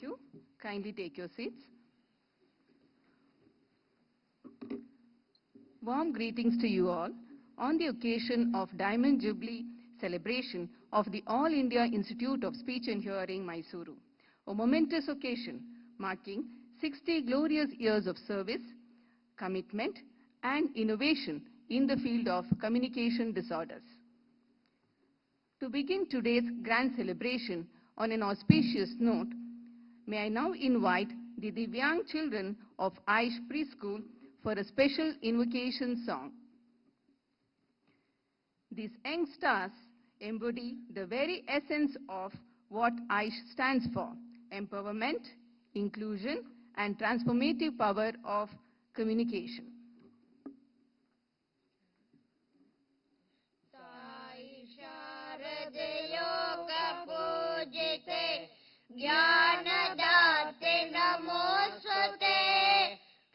Thank you. Kindly take your seats. Warm greetings to you all on the occasion of Diamond Jubilee celebration of the All India Institute of Speech and Hearing, Mysuru, a momentous occasion marking 60 glorious years of service, commitment, and innovation in the field of communication disorders. To begin today's grand celebration on an auspicious note, may I now invite the Divyang children of AIISH Preschool for a special invocation song. These young stars embody the very essence of what AIISH stands for: empowerment, inclusion, and transformative power of communication. ज्ञानदाते नमोस्तुते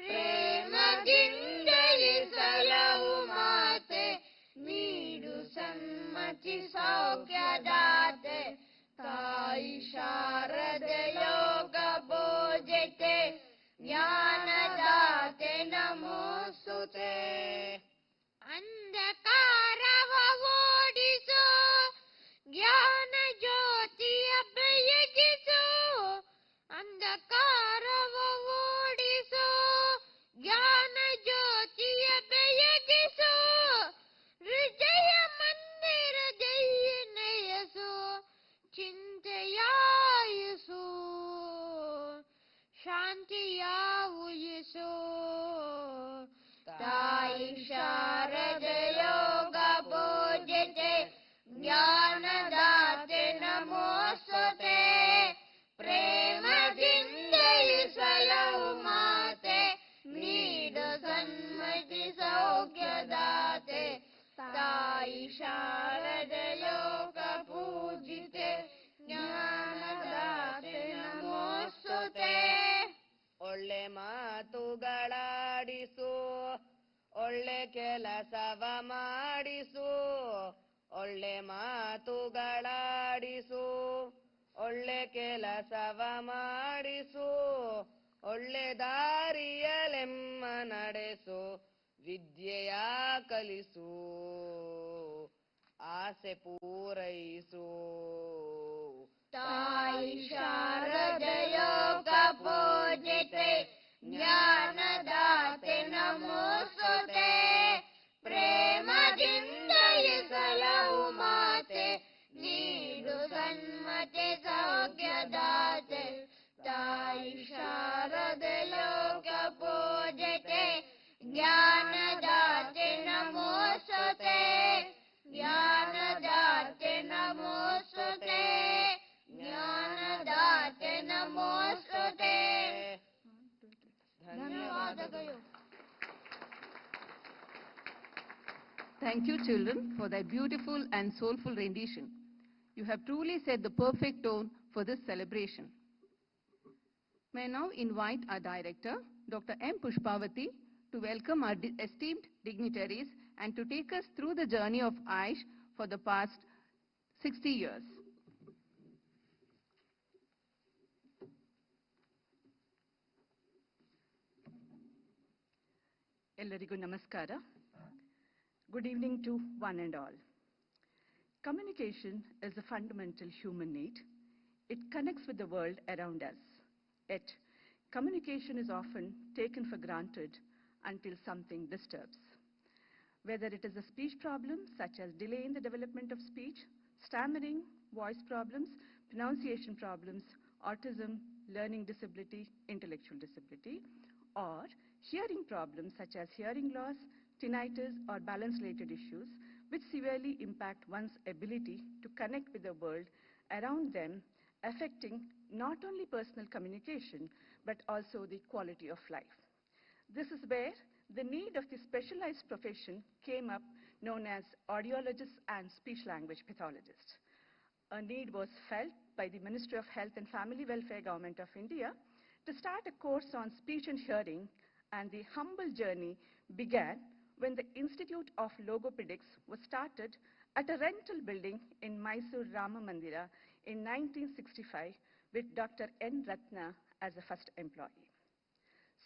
प्रेमದಿಂದಲಿ ಸಲಹು ಮಾತೆ ನೀಡು ಸನ್ಮತಿ ಸೌಖ್ಯದಾತೆ ತಾಯಿ ಶಾರದೆ ಯೋಗ ಬೋಧಿತೆ ಜ್ಞಾನದಾತೆ ನಮೋಸ್ತುತೆ ಅಂಧಕಾರವ ಓಡಿಸು ಜ್ಞಾನ ಜ್ಯೋತಿಯ ಬೆಳಗಿಸು ಅಂಧಕಾರವ ಓಡಿಸು ಜ್ಞಾನ ಜ್ಯೋತಿಯ ಬೆಳಗಿಸು ಹೃದಯ ಮಂದಿರದಲ್ಲಿ ನೆಲೆಸು ಚಿಂತೆಯಾಯಿಸು ಶಾಂತಿಯ ಉಯಿಸು ತಾಯಿ ಶಾರದೆ ಯೋಗ ಬೋಧಿತೆ ಜ್ಞಾನದಾತೆ ನಮೋಸ್ತುತೆ ಪ್ರೇಮದಿಂದಲಿ ಸಲಹು ಮಾತೆ ನೀಡು ಸನ್ಮತಿ ಸೌಖ್ಯದಾತೆ ತಾಯಿ ಶಾರದೆ ಲೋಕ ಪೂಜಿತೆ ಜ್ಞಾನದಾತೆ ನಮೋಸ್ತುತೆ ಒಳ್ಳೆ ಮಾತುಗಳಾಡಿಸು ಒಳ್ಳೆ ಕೆಲಸವ ಮಾಡಿಸು ಒಳ್ಳೆ ಮಾತುಗಳಾಡಿಸು ಒಳ್ಳೆ ಕೆಲಸವ ಮಾಡಿಸು ಒಳ್ಳೆ ದಾರಿಯಲೆಮ್ಮ ನಡೆಸು ವಿದ್ಯೆಯ ಕಲಿಸು ಆಸೆ ಪೂರೈಸು ತಾಯಿ ಶಾರದೆ ಯೋಗ ಪೂಜಿತೆ ಜ್ಞಾನದಾತೆ ನಮೋಸ್ತುತೆ ಪ್ರೇಮದಿಂದಲಿ ಸಲಹು ಮಾತೆ ನೀಡು ಸನ್ಮತಿ ಸೌಖ್ಯದಾತೆ ತಾಯಿ ಶಾರದೆ ಲೋಕ ಪೂಜಿತೆ ಜ್ಞಾನದಾತೆ ನಮೋಸ್ತುತೆ ಜ್ಞಾನದಾತೆ ನಮೋಸ್ತುತೆ ಜ್ಞಾನದಾತೆ ನಮೋಸ್ತುತೆ ಧನ್ಯವಾದಗಳು. Thank you, children, for that beautiful and soulful rendition. You have truly set the perfect tone for this celebration. May I now invite our director, Dr. M. Pushpavati, to welcome our esteemed dignitaries and to take us through the journey of AIISH for the past 60 years. Ellarigu namaskara. Good evening to one and all. Communication is a fundamental human need. It connects with the world around us. Yet, communication is often taken for granted until something disturbs. Whether it is a speech problem, such as delay in the development of speech, stammering, voice problems, pronunciation problems, autism, learning disability, intellectual disability, or hearing problems such as hearing loss, tinnitus, or balance-related issues, which severely impact one's ability to connect with the world around them, affecting not only personal communication, but also the quality of life. This is where the need of the specialized profession came up, known as audiologists and speech-language pathologists. A need was felt by the Ministry of Health and Family Welfare Government of India to start a course on speech and hearing, and the humble journey began when the Institute of Logopedics was started at a rental building in Mysuru Rama Mandira in 1965 with Dr. N. Ratna as the first employee.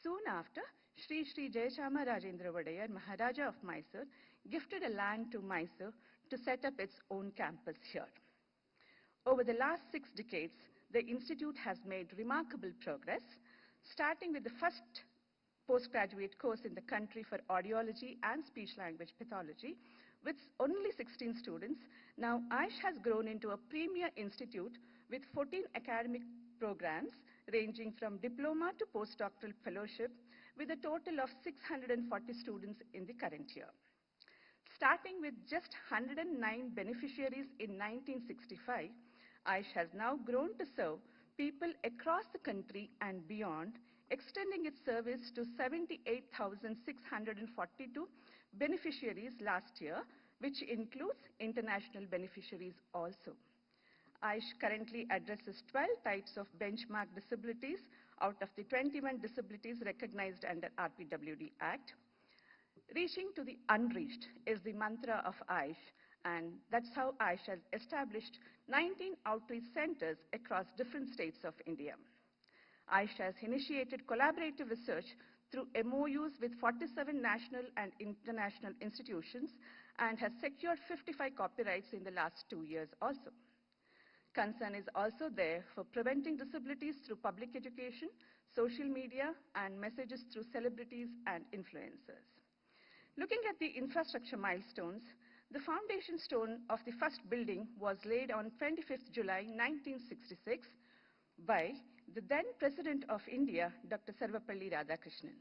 Soon after, Sri Sri Jayachama Rajendra Wadayar, Maharaja of Mysore, gifted a land to Mysore to set up its own campus here. Over the last 6 decades, the institute has made remarkable progress, starting with the first postgraduate course in the country for audiology and speech-language pathology. With only 16 students, now AIISH has grown into a premier institute with 14 academic programs ranging from diploma to postdoctoral fellowship, with a total of 640 students in the current year. Starting with just 109 beneficiaries in 1965, AIISH has now grown to serve people across the country and beyond, extending its service to 78,642 beneficiaries last year, which includes international beneficiaries also. AIISH currently addresses 12 types of benchmark disabilities out of the 21 disabilities recognized under RPWD Act. Reaching to the unreached is the mantra of AIISH, and that's how AIISH has established 19 outreach centers across different states of India. AIISH has initiated collaborative research through MOUs with 47 national and international institutions and has secured 55 copyrights in the last 2 years also. Concern is also there for preventing disabilities through public education, social media, and messages through celebrities and influencers. Looking at the infrastructure milestones, the foundation stone of the first building was laid on 25th July 1966 by the then President of India, Dr. Sarvapalli Radhakrishnan.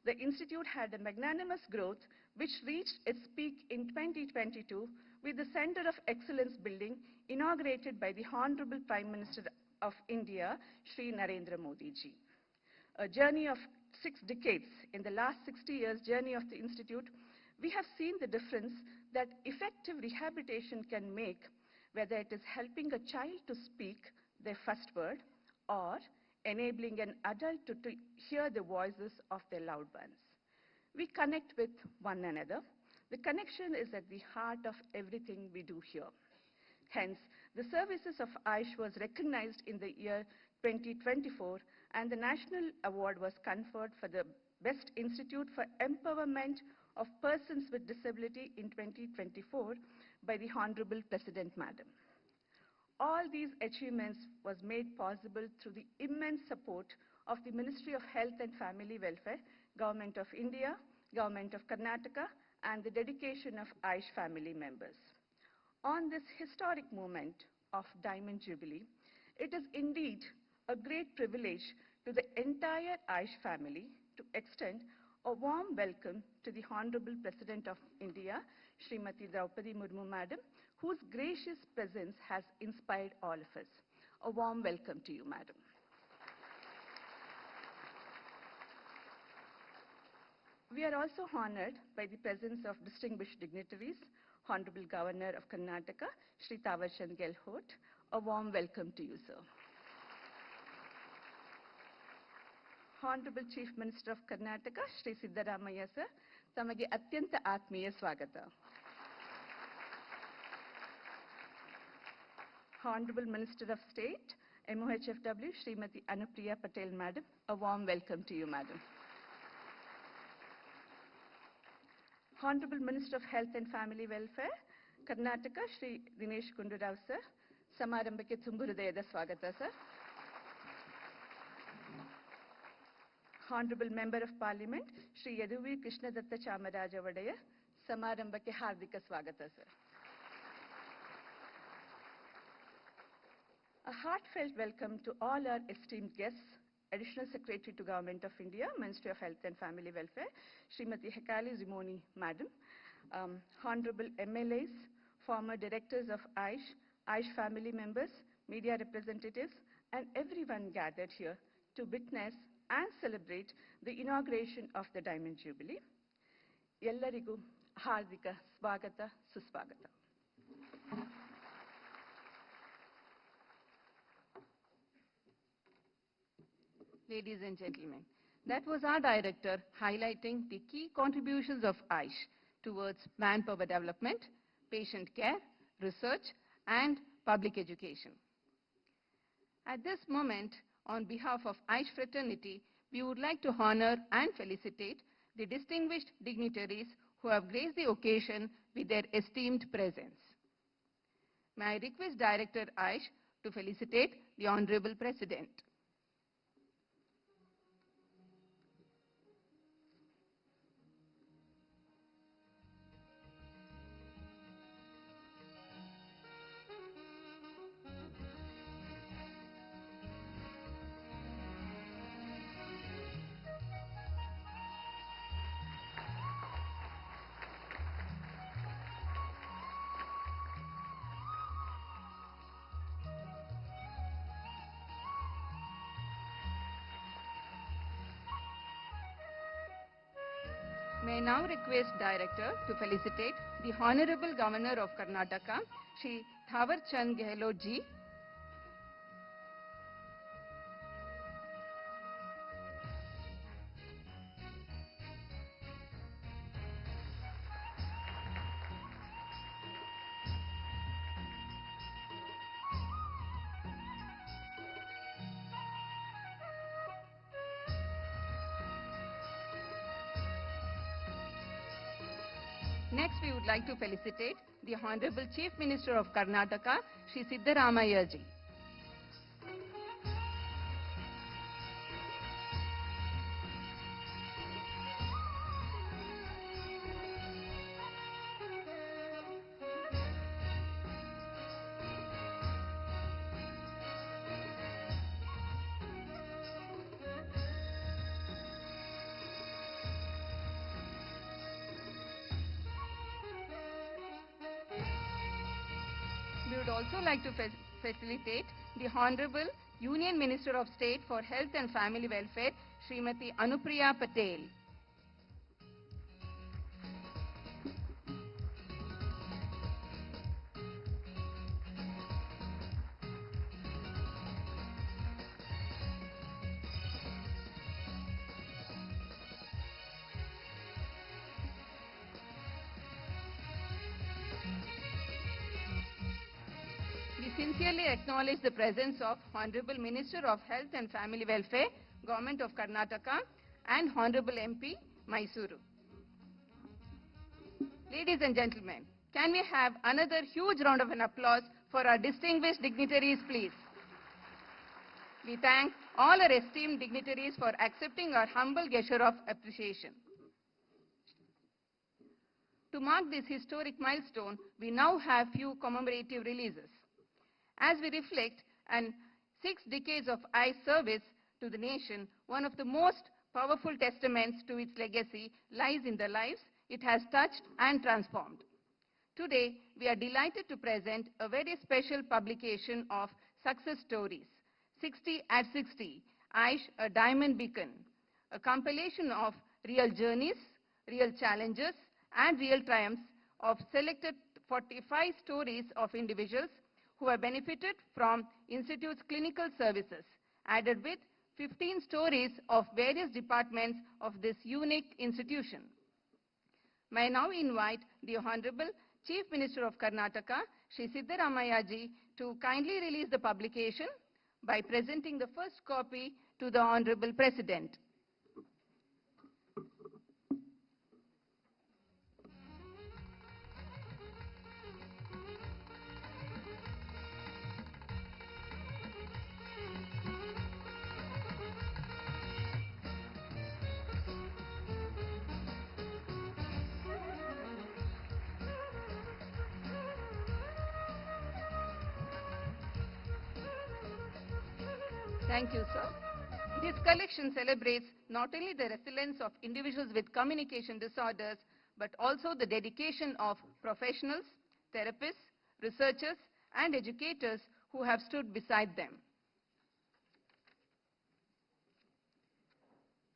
The institute had a magnanimous growth which reached its peak in 2022 with the Center of Excellence building inaugurated by the Hon'ble Prime Minister of India, Shri Narendra Modi ji. A journey of 6 decades, in the last 60 years journey of the institute, we have seen the difference that effective rehabilitation can make, whether it is helping a child to speak their first word or enabling an adult to hear the voices of their loved ones. We connect with one another. The connection is at the heart of everything we do here. Hence, the services of AIISH was recognized in the year 2024, and the National Award was conferred for the Best Institute for Empowerment of Persons with Disability in 2024 by the Honorable President Madam. All these achievements was made possible through the immense support of the Ministry of Health and Family Welfare, Government of India, Government of Karnataka, and the dedication of AIISH family members. On this historic moment of Diamond Jubilee, it is indeed a great privilege to the entire AIISH family to extend a warm welcome to the Honorable President of India, Srimati Droupadi Murmu Madam, whose gracious presence has inspired all of us. A warm welcome to you, Madam. We are also honored by the presence of distinguished dignitaries, Honorable Governor of Karnataka, Shri Tawarchand Gehlot. A warm welcome to you, sir. Honorable Chief Minister of Karnataka, Shri Siddaramaiah sir, tamage atyanta atmeeya swagata. Honorable Minister of State, MOHFW, Srimati Anupriya Patel Madam, a warm welcome to you, Madam. Honorable Minister of Health and Family Welfare, Karnataka, Shri Dinesh Gundurao sir, Samarambake Tumburudayada swagata sir. Honorable Member of Parliament, Shri Yaduveer Krishnadatta Chamaraja Wadaya, Samarambake Hardika Swagata sir. A heartfelt welcome to all our esteemed guests, Additional Secretary to Government of India, Ministry of Health and Family Welfare, Srimati Hekali Zimoni Madam, Honorable MLAs, former directors of AIISH, AIISH family members, media representatives, and everyone gathered here to witness and celebrate the inauguration of the Diamond Jubilee. Ellarigu Hardika Swagata Suswagata. Ladies and gentlemen, that was our director highlighting the key contributions of AIISH towards manpower development, patient care, research, and public education. At this moment, on behalf of AIISH fraternity, we would like to honor and felicitate the distinguished dignitaries who have graced the occasion with their esteemed presence. May I request Director AIISH to felicitate the Honorable President. May I now request Director to felicitate the Honorable Governor of Karnataka, Shri Thawar Chand Gehlot ji. Next, we would like to felicitate the Honorable Chief Minister of Karnataka, Shri Siddaramaiah ji. We would also like to facilitate the Honorable Union Minister of State for Health and Family Welfare, Srimati Anupriya Patel. We sincerely acknowledge the presence of Honorable Minister of Health and Family Welfare, Government of Karnataka, and Honorable MP, Mysuru. Ladies and gentlemen, can we have another huge round of applause for our distinguished dignitaries, please? We thank all our esteemed dignitaries for accepting our humble gesture of appreciation. To mark this historic milestone, we now have few commemorative releases. As we reflect on 6 decades of AIISH service to the nation, one of the most powerful testaments to its legacy lies in the lives it has touched and transformed. Today, we are delighted to present a very special publication of success stories, 60 at 60, AIISH, a Diamond Beacon, a compilation of real journeys, real challenges, and real triumphs of selected 45 stories of individuals who have benefited from Institute's clinical services, added with 15 stories of various departments of this unique institution. May I now invite the Honorable Chief Minister of Karnataka, Shri Siddaramaiah ji, to kindly release the publication by presenting the first copy to the Honorable President. Thank you, sir. This collection celebrates not only the resilience of individuals with communication disorders, but also the dedication of professionals, therapists, researchers, and educators who have stood beside them.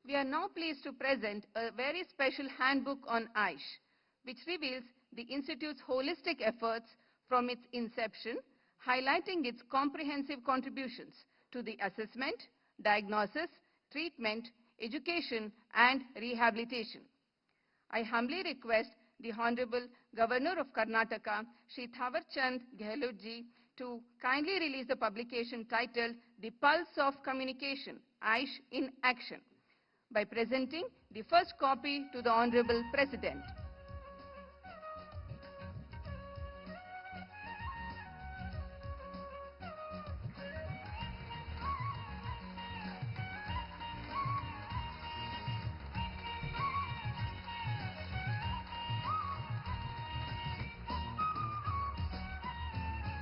We are now pleased to present a very special handbook on AIISH, which reveals the Institute's holistic efforts from its inception, highlighting its comprehensive contributions to the assessment, diagnosis, treatment, education, and rehabilitation. I humbly request the Honorable Governor of Karnataka, Shri Thawar Chand Gehlot ji, to kindly release the publication titled the pulse of communication, AIISH in action, by presenting the first copy to the Honorable President.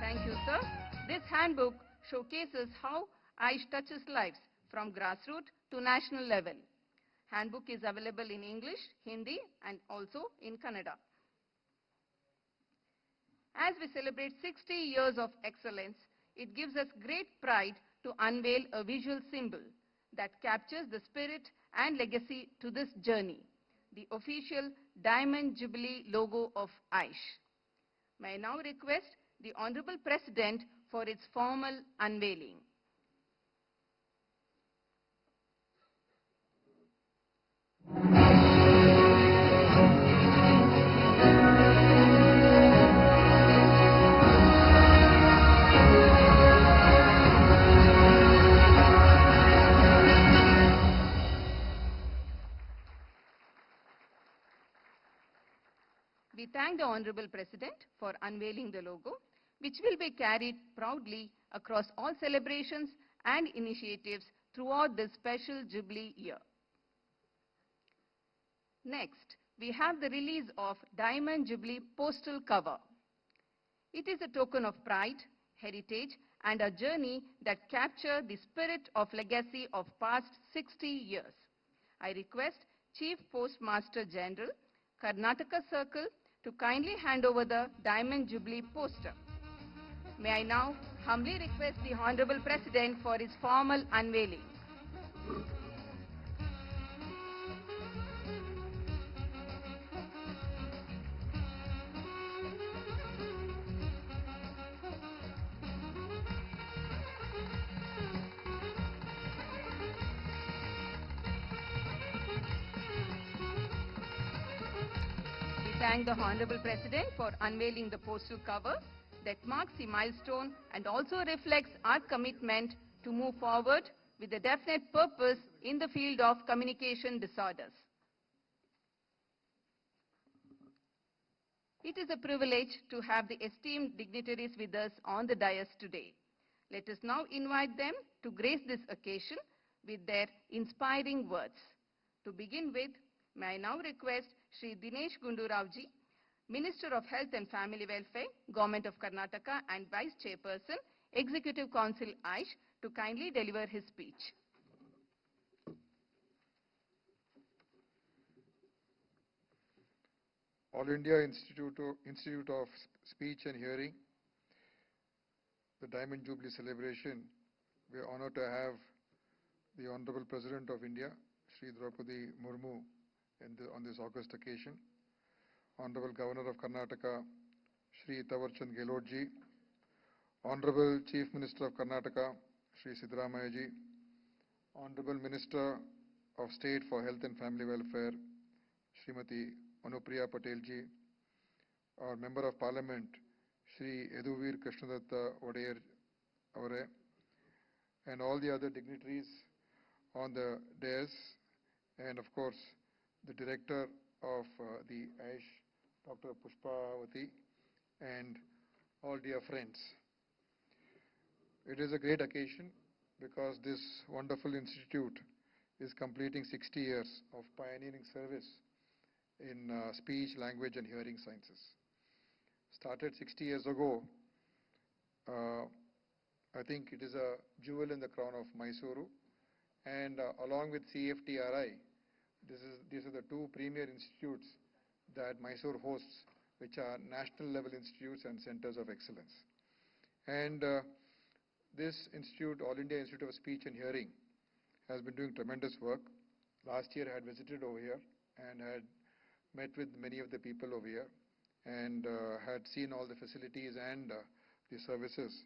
Thank you, sir. This handbook showcases how AIISH touches lives from grassroots to national level. Handbook is available in English, Hindi, and also in Kannada. As we celebrate 60 years of excellence, it gives us great pride to unveil a visual symbol that captures the spirit and legacy to this journey, the official Diamond Jubilee logo of AIISH. May I now request the Honorable President for its formal unveiling. We thank the Honorable President for unveiling the logo, which will be carried proudly across all celebrations and initiatives throughout this special Jubilee year. Next, we have the release of Diamond Jubilee postal cover. It is a token of pride, heritage, and a journey that capture the spirit of legacy of past 60 years. I request Chief Postmaster General, Karnataka Circle, to kindly hand over the Diamond Jubilee poster. May I now humbly request the Honorable President for his formal unveiling. Thank the Honorable President for unveiling the postal cover that marks the milestone and also reflects our commitment to move forward with a definite purpose in the field of communication disorders. It is a privilege to have the esteemed dignitaries with us on the dais today. Let us now invite them to grace this occasion with their inspiring words. To begin with, may I now request Shri Dinesh Gundu Raoji, Minister of Health and Family Welfare, Government of Karnataka and Vice Chairperson, Executive Council AIISH, to kindly deliver his speech. All India Institute of Speech and Hearing, the Diamond Jubilee celebration, we are honored to have the Honorable President of India, Shri Droupadi Murmu, on this august occasion, Honorable Governor of Karnataka, Shri Tawarchand Gelotji, Honorable Chief Minister of Karnataka, Shri Siddaramayaji, Honorable Minister of State for Health and Family Welfare, Srimati Anupriya Patelji, our Member of Parliament, Shri Eduvir Krishnadatta Odeyer Avare, and all the other dignitaries on the dais, and of course, the Director of the AIISH, Dr. Pushpavati, and all dear friends. It is a great occasion because this wonderful institute is completing 60 years of pioneering service in speech, language, and hearing sciences. Started 60 years ago, I think it is a jewel in the crown of Mysuru, and along with CFTRI, these are the two premier institutes that Mysore hosts, which are national level institutes and centers of excellence. And this institute, All India Institute of Speech and Hearing, has been doing tremendous work. Last year I had visited over here and had met with many of the people over here and had seen all the facilities and the services.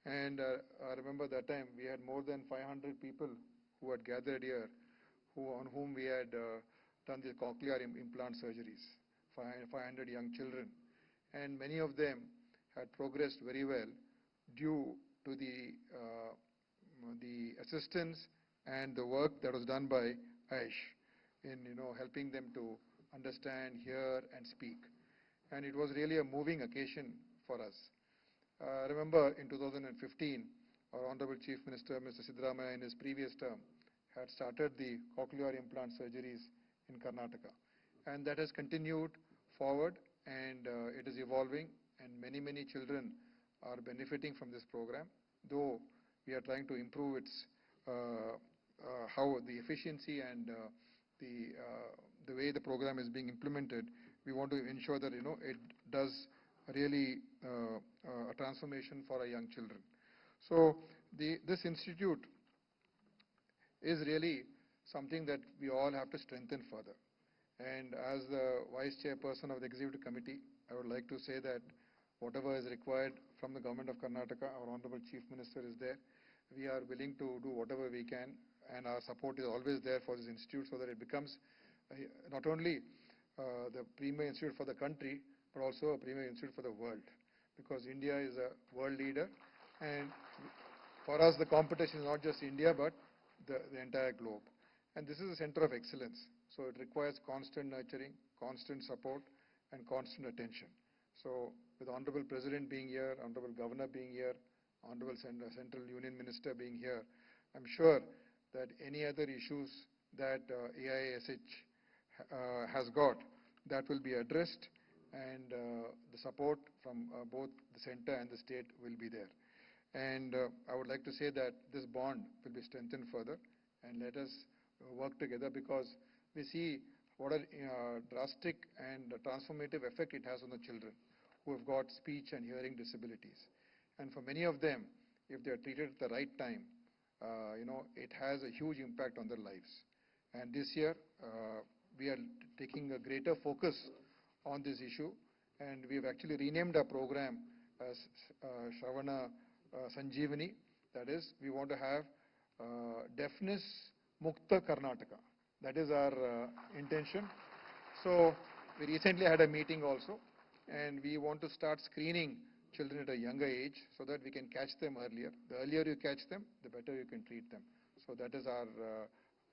And I remember that time we had more than 500 people who had gathered here on whom we had done the cochlear implant surgeries, 500 young children. And many of them had progressed very well due to the the assistance and the work that was done by AIISH in helping them to understand, hear, and speak. And it was really a moving occasion for us. Remember, in 2015, our Honorable Chief Minister, Mr. Siddaramaiah, in his previous term, had started the cochlear implant surgeries in Karnataka. And that has continued forward, and it is evolving, and many children are benefiting from this program, though we are trying to improve its how the efficiency and the way the program is being implemented. We want to ensure that it does really a transformation for our young children. So this institute is really something that we all have to strengthen further. And as the Vice Chairperson of the Executive Committee, I would like to say that whatever is required from the Government of Karnataka, our Honorable Chief Minister is there. We are willing to do whatever we can, and our support is always there for this institute so that it becomes not only the premier institute for the country, but also a premier institute for the world. Because India is a world leader, and for us the competition is not just India, but the entire globe. And this is a center of excellence. So it requires constant nurturing, constant support, and constant attention. So with the Honorable President being here, Honorable Governor being here, Honorable Central Union Minister being here, I'm sure that any other issues that AIISH has got, that will be addressed, and the support from both the center and the state will be there. And I would like to say that this bond will be strengthened further, and let us work together, because we see what a drastic and transformative effect it has on the children who have got speech and hearing disabilities. And for many of them, if they are treated at the right time, it has a huge impact on their lives. And this year, we are taking a greater focus on this issue, and we have actually renamed our program as Shravana Sanjeevani. That is, we want to have Deafness Mukta Karnataka. That is our intention. So we recently had a meeting also, and we want to start screening children at a younger age so that we can catch them earlier. The earlier you catch them, the better you can treat them. So that is our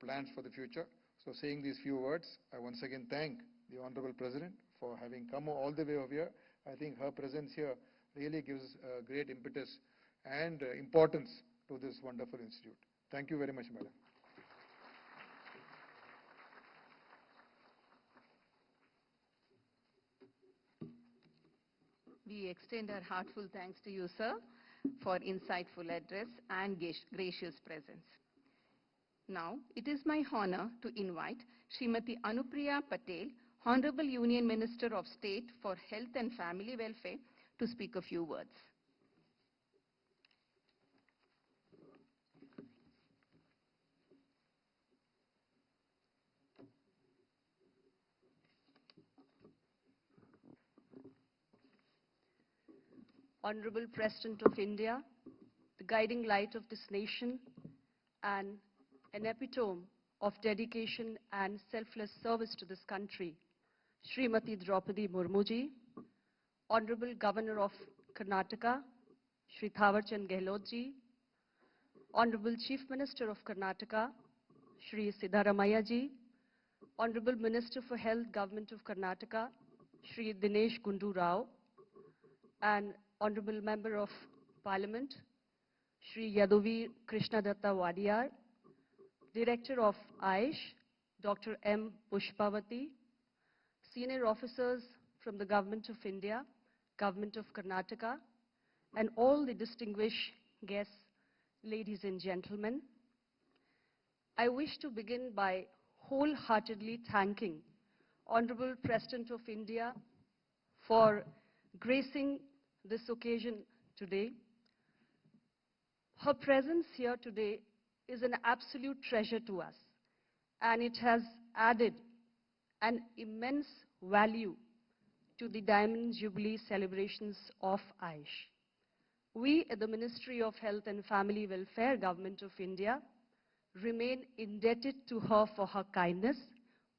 plans for the future. So saying these few words, I once again thank the Honorable President for having come all the way over here. I think her presence here really gives great impetus and importance to this wonderful institute. Thank you very much, Madam. We extend our heartfelt thanks to you, sir, for insightful address and gracious presence. Now, it is my honor to invite Srimati Anupriya Patel, Honorable Union Minister of State for Health and Family Welfare, to speak a few words. Honorable President of India, the guiding light of this nation, and an epitome of dedication and selfless service to this country, Srimati Droupadi Murmu ji, Honorable Governor of Karnataka, Shri Thawarchand Gehlot ji, Honorable Chief Minister of Karnataka, Shri Siddaramaiah ji, Honorable Minister for Health, Government of Karnataka, Shri Dinesh Gundu Rao, and Honorable Member of Parliament, Shri Yaduvir Krishnadatta Wadiyar, Director of AIISH, Dr. M. Pushpavati, senior officers from the Government of India, Government of Karnataka, and all the distinguished guests, ladies and gentlemen. I wish to begin by wholeheartedly thanking Honorable President of India for gracing this occasion today. Her presence here today is an absolute treasure to us, and it has added an immense value to the Diamond Jubilee celebrations of AIISH. We at the Ministry of Health and Family Welfare, Government of India, remain indebted to her for her kindness.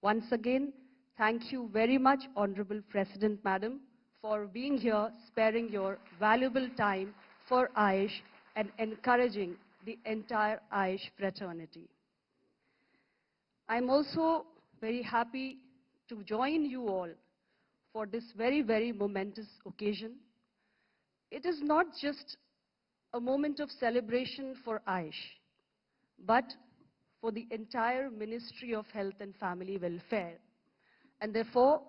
Once again, thank you very much, Honorable President, Madam, for being here, sparing your valuable time for AIISH and encouraging the entire AIISH fraternity. I'm also very happy to join you all for this very, very momentous occasion. It is not just a moment of celebration for AIISH, but for the entire Ministry of Health and Family Welfare. And therefore,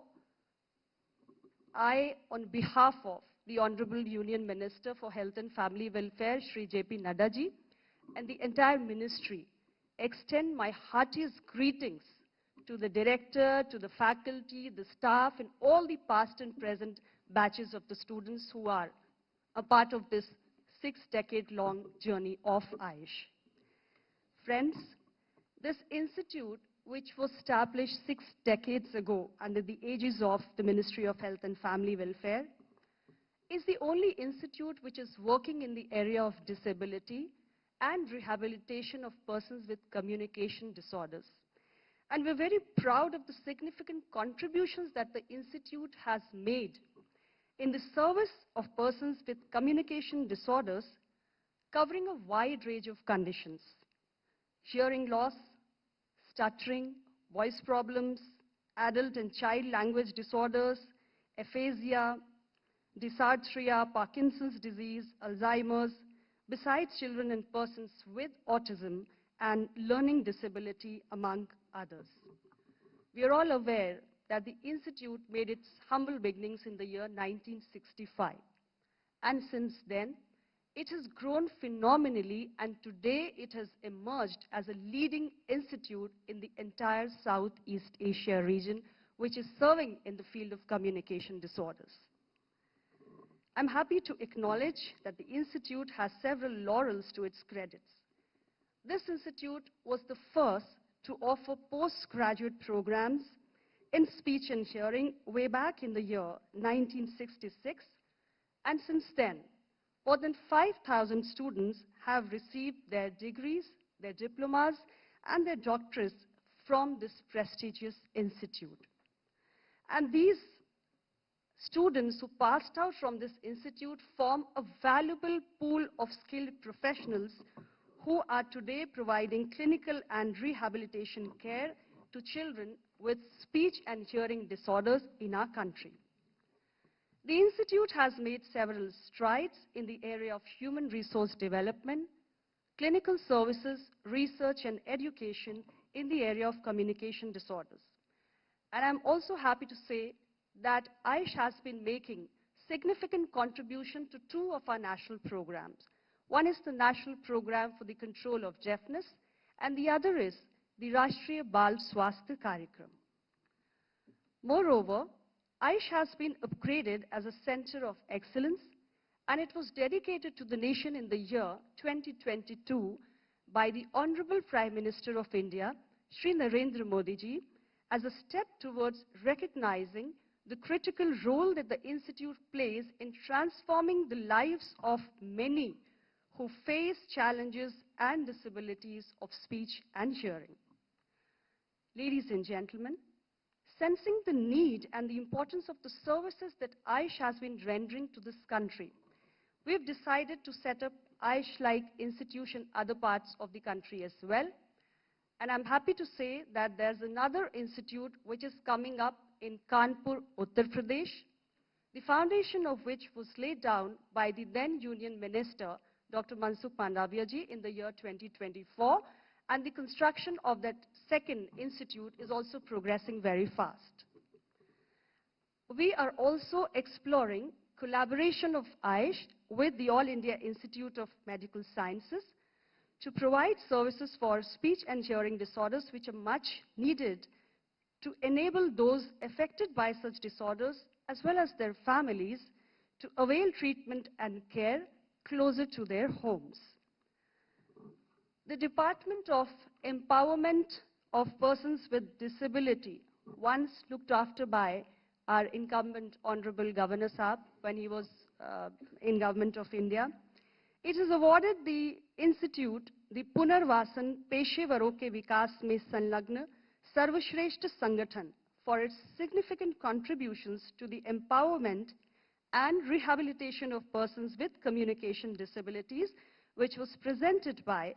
I, on behalf of the Honorable Union Minister for Health and Family Welfare, Shri J.P. Nadda ji, and the entire ministry, extend my heartiest greetings to the director, to the faculty, the staff, and all the past and present batches of the students who are a part of this 6-decade-long journey of AIISH. Friends, this institute, which was established 6 decades ago under the aegis of the Ministry of Health and Family Welfare, is the only institute which is working in the area of disability and rehabilitation of persons with communication disorders. And we're very proud of the significant contributions that the institute has made in the service of persons with communication disorders, covering a wide range of conditions: hearing loss, stuttering, voice problems, adult and child language disorders, aphasia, dysarthria, Parkinson's disease, Alzheimer's, besides children and persons with autism and learning disability, among others. We are all aware that the institute made its humble beginnings in the year 1965. And since then, it has grown phenomenally, and today it has emerged as a leading institute in the entire Southeast Asia region, which is serving in the field of communication disorders. I'm happy to acknowledge that the institute has several laurels to its credits. This institute was the first to offer postgraduate programs in speech and hearing way back in the year 1966, and since then, more than 5,000 students have received their degrees, their diplomas, and their doctorates from this prestigious institute. And these students who passed out from this institute form a valuable pool of skilled professionals who are today providing clinical and rehabilitation care to children with speech and hearing disorders in our country. The institute has made several strides in the area of human resource development, clinical services, research, and education in the area of communication disorders. And I'm also happy to say that AIISH has been making significant contribution to 2 of our national programs. One is the National Program for the Control of Deafness, and the other is the Rashtriya Bal Swasthya Karyakram. Moreover, AIISH has been upgraded as a center of excellence, and it was dedicated to the nation in the year 2022 by the Honorable Prime Minister of India, Shri Narendra Modi ji, as a step towards recognizing the critical role that the institute plays in transforming the lives of many who face challenges and disabilities of speech and hearing. Ladies and gentlemen, sensing the need and the importance of the services that AIISH has been rendering to this country, we have decided to set up AIISH-like institution in other parts of the country as well. And I'm happy to say that there's another institute which is coming up in Kanpur, Uttar Pradesh, the foundation of which was laid down by the then Union Minister, Dr. Mansukh Mandavia ji, in the year 2024, and the construction of that second institute is also progressing very fast. We are also exploring collaboration of AIISH with the All India Institute of Medical Sciences to provide services for speech and hearing disorders which are much needed to enable those affected by such disorders as well as their families to avail treatment and care closer to their homes. The Department of Empowerment of Persons with Disability, once looked after by our incumbent Honorable Governor Saab when he was in Government of India, it has awarded the Institute the Punarvasan Peshevaro ke Vikas mein Sanlagna Sarvashreshth Sangathan for its significant contributions to the empowerment and rehabilitation of persons with communication disabilities, which was presented by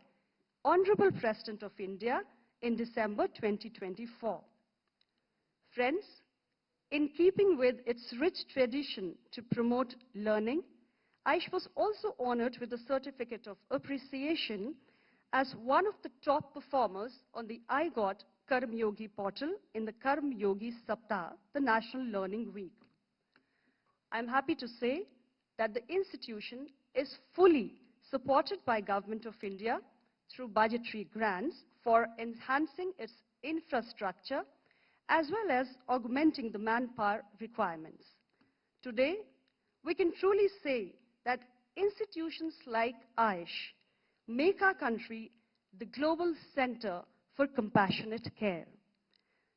Honorable President of India in December 2024. Friends, in keeping with its rich tradition to promote learning, AIISH was also honored with a certificate of appreciation as one of the top performers on the iGot Karm Yogi portal in the Karm Yogi Saptah, the National Learning Week. I'm happy to say that the institution is fully supported by Government of India through budgetary grants for enhancing its infrastructure as well as augmenting the manpower requirements. Today, we can truly say that institutions like AIISH make our country the global center for compassionate care.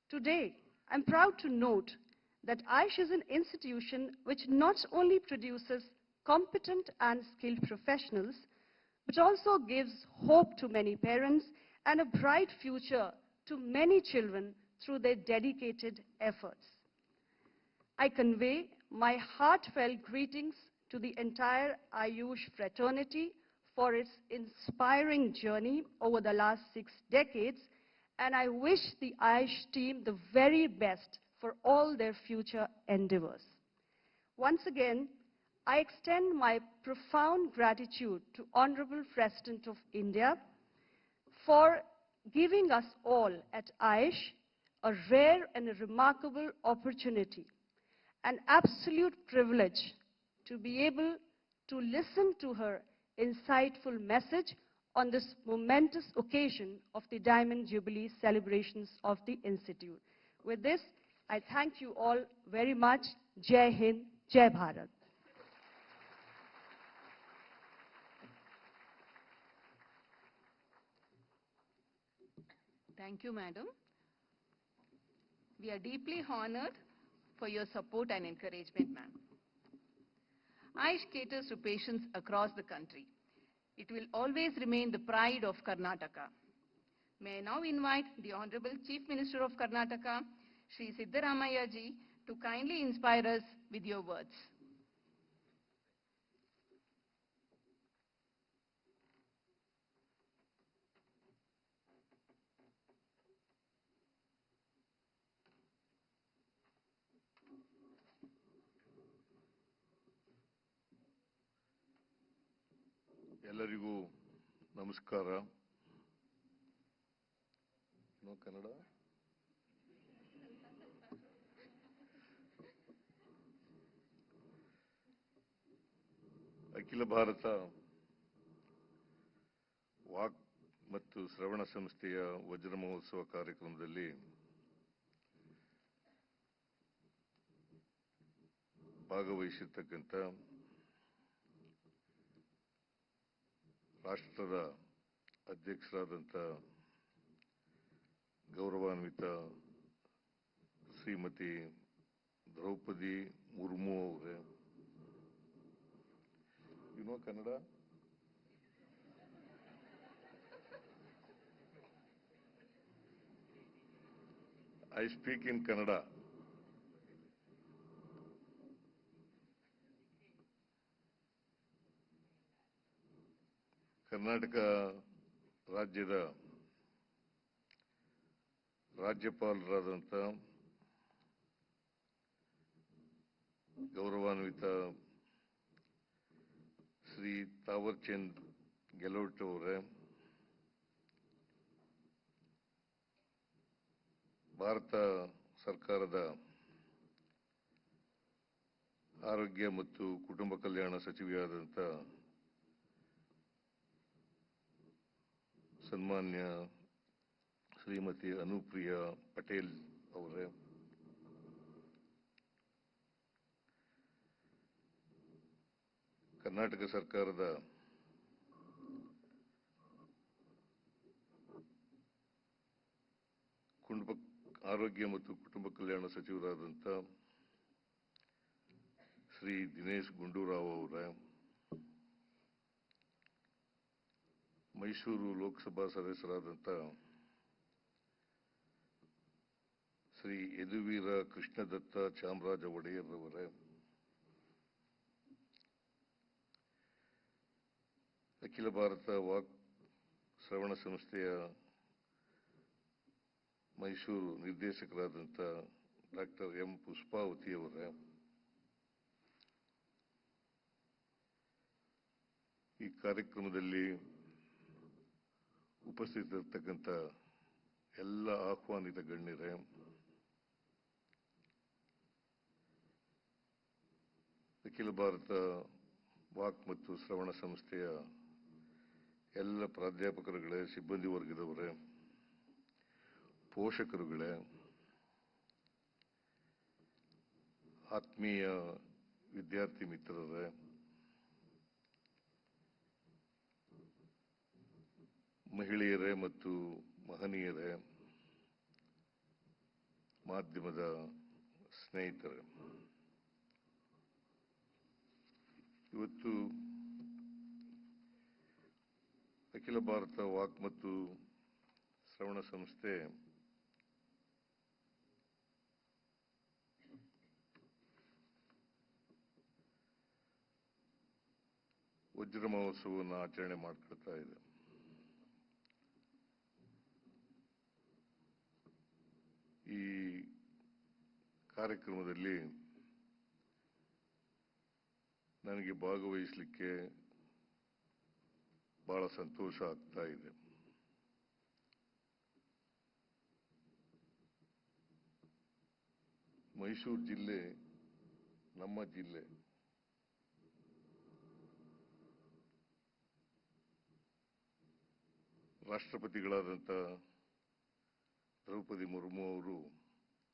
Today, I'm proud to note that AIISH is an institution which not only produces competent and skilled professionals, but also gives hope to many parents and a bright future to many children through their dedicated efforts. I convey my heartfelt greetings to the entire AIISH fraternity for its inspiring journey over the last 6 decades, and I wish the AIISH team the very best for all their future endeavors. Once again, I extend my profound gratitude to Honorable President of India for giving us all at AIISH a rare and a remarkable opportunity, an absolute privilege to be able to listen to her insightful message on this momentous occasion of the Diamond Jubilee celebrations of the Institute. With this, I thank you all very much. Jai Hind, Jai Bharat. Thank you, Madam. We are deeply honored for your support and encouragement, ma'am. AIISH caters to patients across the country. It will always remain the pride of Karnataka. May I now invite the Honorable Chief Minister of Karnataka, Shri Siddaramaiah ji, to kindly inspire us with your words. ಎಲ್ಲರಿಗೂ ನಮಸ್ಕಾರ. ಕನ್ನಡ ಅಖಿಲ Bharat walk ಮತ್ತು ಶ್ರವಣ ಸಂಸ್ಥೆಯ ವಜ್ರ ಮಹೋತ್ಸವ ಕಾರ್ಯಕ್ರಮದಲ್ಲಿ ಭಾಗವಹಿಸಿರ್ತಕ್ಕಂಥ ರಾಷ್ಟ್ರದ ಅಧ್ಯಕ್ಷರಾದಂಥ ಗೌರವಾನ್ವಿತ ಶ್ರೀಮತಿ ದ್ರೌಪದಿ ಮುರ್ಮು ಅವರೇ, Kannada I speak in Kannada. Karnataka ರಾಜ್ಯದ ರಾಜ್ಯಪಾಲರಾದಂಥ ಗೌರವಾನ್ವಿತ ಶ್ರೀ ತಾವರ್ಚಂದ್ ಗೆಹ್ಲೋಟ್ ಅವರೇ, ಭಾರತ ಸರ್ಕಾರದ ಆರೋಗ್ಯ ಮತ್ತು ಕುಟುಂಬ ಕಲ್ಯಾಣ ಸಚಿವೆಯಾದಂಥ ಸನ್ಮಾನ್ಯ ಶ್ರೀಮತಿ ಅನುಪ್ರಿಯಾ ಪಟೇಲ್ ಅವರೇ, ಕರ್ನಾಟಕ ಸರ್ಕಾರದ ಆರೋಗ್ಯ ಮತ್ತು ಕುಟುಂಬ ಕಲ್ಯಾಣ ಸಚಿವರಾದಂಥ ಶ್ರೀ ದಿನೇಶ್ ಗುಂಡೂರಾವ್ ಅವರೇ, ಮೈಸೂರು ಲೋಕಸಭಾ ಸದಸ್ಯರಾದಂಥ ಶ್ರೀ ಯದುವೀರ ಕೃಷ್ಣದತ್ತ ಚಾಮರಾಜ ಒಡೆಯರ್ ಅವರೇ, ಅಖಿಲ ಭಾರತ ವಾಕ್ ಶ್ರವಣ ಸಂಸ್ಥೆಯ ಮೈಸೂರು ನಿರ್ದೇಶಕರಾದಂಥ ಡಾಕ್ಟರ್ ಎಂ ಪುಷ್ಪಾವತಿಯವರೇ, ಈ ಕಾರ್ಯಕ್ರಮದಲ್ಲಿ ಉಪಸ್ಥಿತರಿರ್ತಕ್ಕಂಥ ಎಲ್ಲ ಆಹ್ವಾನಿತ ಗಣ್ಯರೇ, ಅಖಿಲ ಭಾರತ ವಾಕ್ ಮತ್ತು ಶ್ರವಣ ಸಂಸ್ಥೆಯ ಎಲ್ಲ ಪ್ರಾಧ್ಯಾಪಕರುಗಳೇ, ಸಿಬ್ಬಂದಿ ವರ್ಗದವರೇ, ಪೋಷಕರುಗಳೇ, ಆತ್ಮೀಯ ವಿದ್ಯಾರ್ಥಿ ಮಿತ್ರರೇ, ಮಹಿಳೆಯರೇ ಮತ್ತು ಮಹನೀಯರೇ, ಮಾಧ್ಯಮದ ಸ್ನೇಹಿತರೇ, ಇವತ್ತು ಅಖಿಲ ಭಾರತ ವಾಕ್ ಮತ್ತು ಶ್ರವಣ ಸಂಸ್ಥೆ ವಜ್ರ ಮಹೋತ್ಸವವನ್ನು ಆಚರಣೆ ಮಾಡ್ಕೊಳ್ತಾ ಇದೆ. ಈ ಕಾರ್ಯಕ್ರಮದಲ್ಲಿ ನನಗೆ ಭಾಗವಹಿಸಲಿಕ್ಕೆ ಬಹಳ ಸಂತೋಷ ಆಗ್ತಾ ಇದೆ. ಮೈಸೂರು ಜಿಲ್ಲೆ ನಮ್ಮ ಜಿಲ್ಲೆ. ರಾಷ್ಟ್ರಪತಿಗಳಾದಂಥ ದ್ರೌಪದಿ ಮುರ್ಮು ಅವರು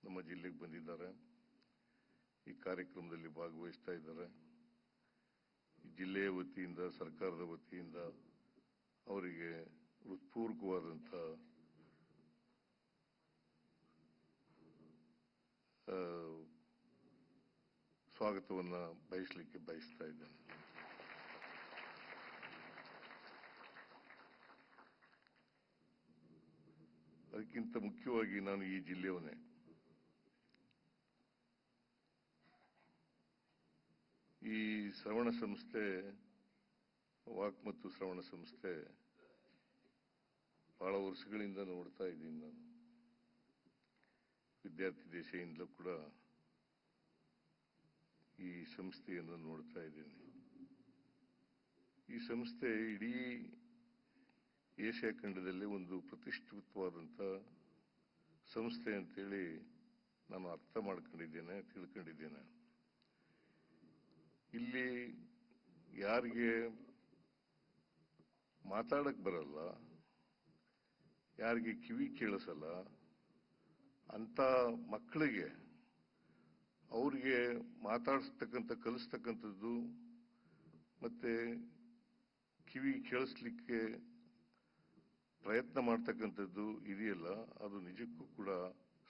ನಮ್ಮ ಜಿಲ್ಲೆಗೆ ಬಂದಿದ್ದಾರೆ. ಈ ಕಾರ್ಯಕ್ರಮದಲ್ಲಿ ಭಾಗವಹಿಸ್ತಾ ಇದ್ದಾರೆ. ಜಿಲ್ಲೆಯ ವತಿಯಿಂದ, ಸರ್ಕಾರದ ವತಿಯಿಂದ ಅವರಿಗೆ ಹೃತ್ಪೂರ್ವಕವಾದಂಥ ಸ್ವಾಗತವನ್ನು ಬಯಸಲಿಕ್ಕೆ ಬಯಸ್ತಾ ಇದ್ದೇನೆ. ಅದಕ್ಕಿಂತ ಮುಖ್ಯವಾಗಿ ನಾನು ಈ ಜಿಲ್ಲೆಯವನೇ. ಈ ಶ್ರವಣ ಸಂಸ್ಥೆ, ವಾಕ್ ಮತ್ತು ಶ್ರವಣ ಸಂಸ್ಥೆ ಬಹಳ ವರ್ಷಗಳಿಂದ ನೋಡ್ತಾ ಇದ್ದೀನಿ ನಾನು. ವಿದ್ಯಾರ್ಥಿ ದಶೆಯಿಂದಲೂ ಕೂಡ ಈ ಸಂಸ್ಥೆಯನ್ನು ನೋಡ್ತಾ ಇದ್ದೀನಿ. ಈ ಸಂಸ್ಥೆ ಇಡೀ ಏಷ್ಯಾ ಖಂಡದಲ್ಲೇ ಒಂದು ಪ್ರತಿಷ್ಠಿತವಾದಂಥ ಸಂಸ್ಥೆ ಅಂತೇಳಿ ನಾನು ಅರ್ಥ ಮಾಡ್ಕೊಂಡಿದ್ದೇನೆ, ತಿಳ್ಕೊಂಡಿದ್ದೇನೆ. ಇಲ್ಲಿ ಯಾರಿಗೆ ಮಾತಾಡಕ್ ಬರಲ್ಲ, ಯಾರಿಗೆ ಕಿವಿ ಕೇಳಿಸಲ್ಲ ಅಂತ ಮಕ್ಕಳಿಗೆ ಅವ್ರಿಗೆ ಮಾತಾಡಿಸ್ತಕ್ಕಂಥ, ಕಲಿಸ್ತಕ್ಕಂಥದ್ದು ಮತ್ತೆ ಕಿವಿ ಕೇಳಿಸ್ಲಿಕ್ಕೆ ಪ್ರಯತ್ನ ಮಾಡ್ತಕ್ಕಂಥದ್ದು ಇದೆಯಲ್ಲ, ಅದು ನಿಜಕ್ಕೂ ಕೂಡ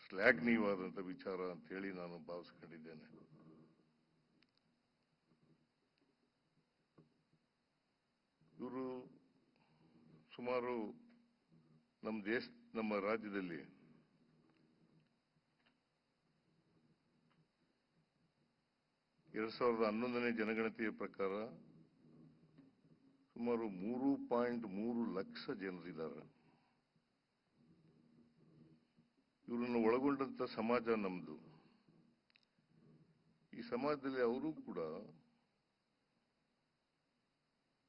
ಶ್ಲಾಘನೀಯವಾದಂಥ ವಿಚಾರ ಅಂತೇಳಿ ನಾನು ಭಾವಿಸ್ಕೊಂಡಿದ್ದೇನೆ. ಇವರು ಸುಮಾರು ನಮ್ಮ ರಾಜ್ಯದಲ್ಲಿ ಎರಡು 2011ನೇ ಜನಗಣತಿಯ ಪ್ರಕಾರ ಸುಮಾರು 3.3 ಲಕ್ಷ ಜನರಿದ್ದಾರೆ. ಇವರನ್ನು ಒಳಗೊಂಡಂತ ಸಮಾಜ ನಮ್ದು. ಈ ಸಮಾಜದಲ್ಲಿ ಅವರು ಕೂಡ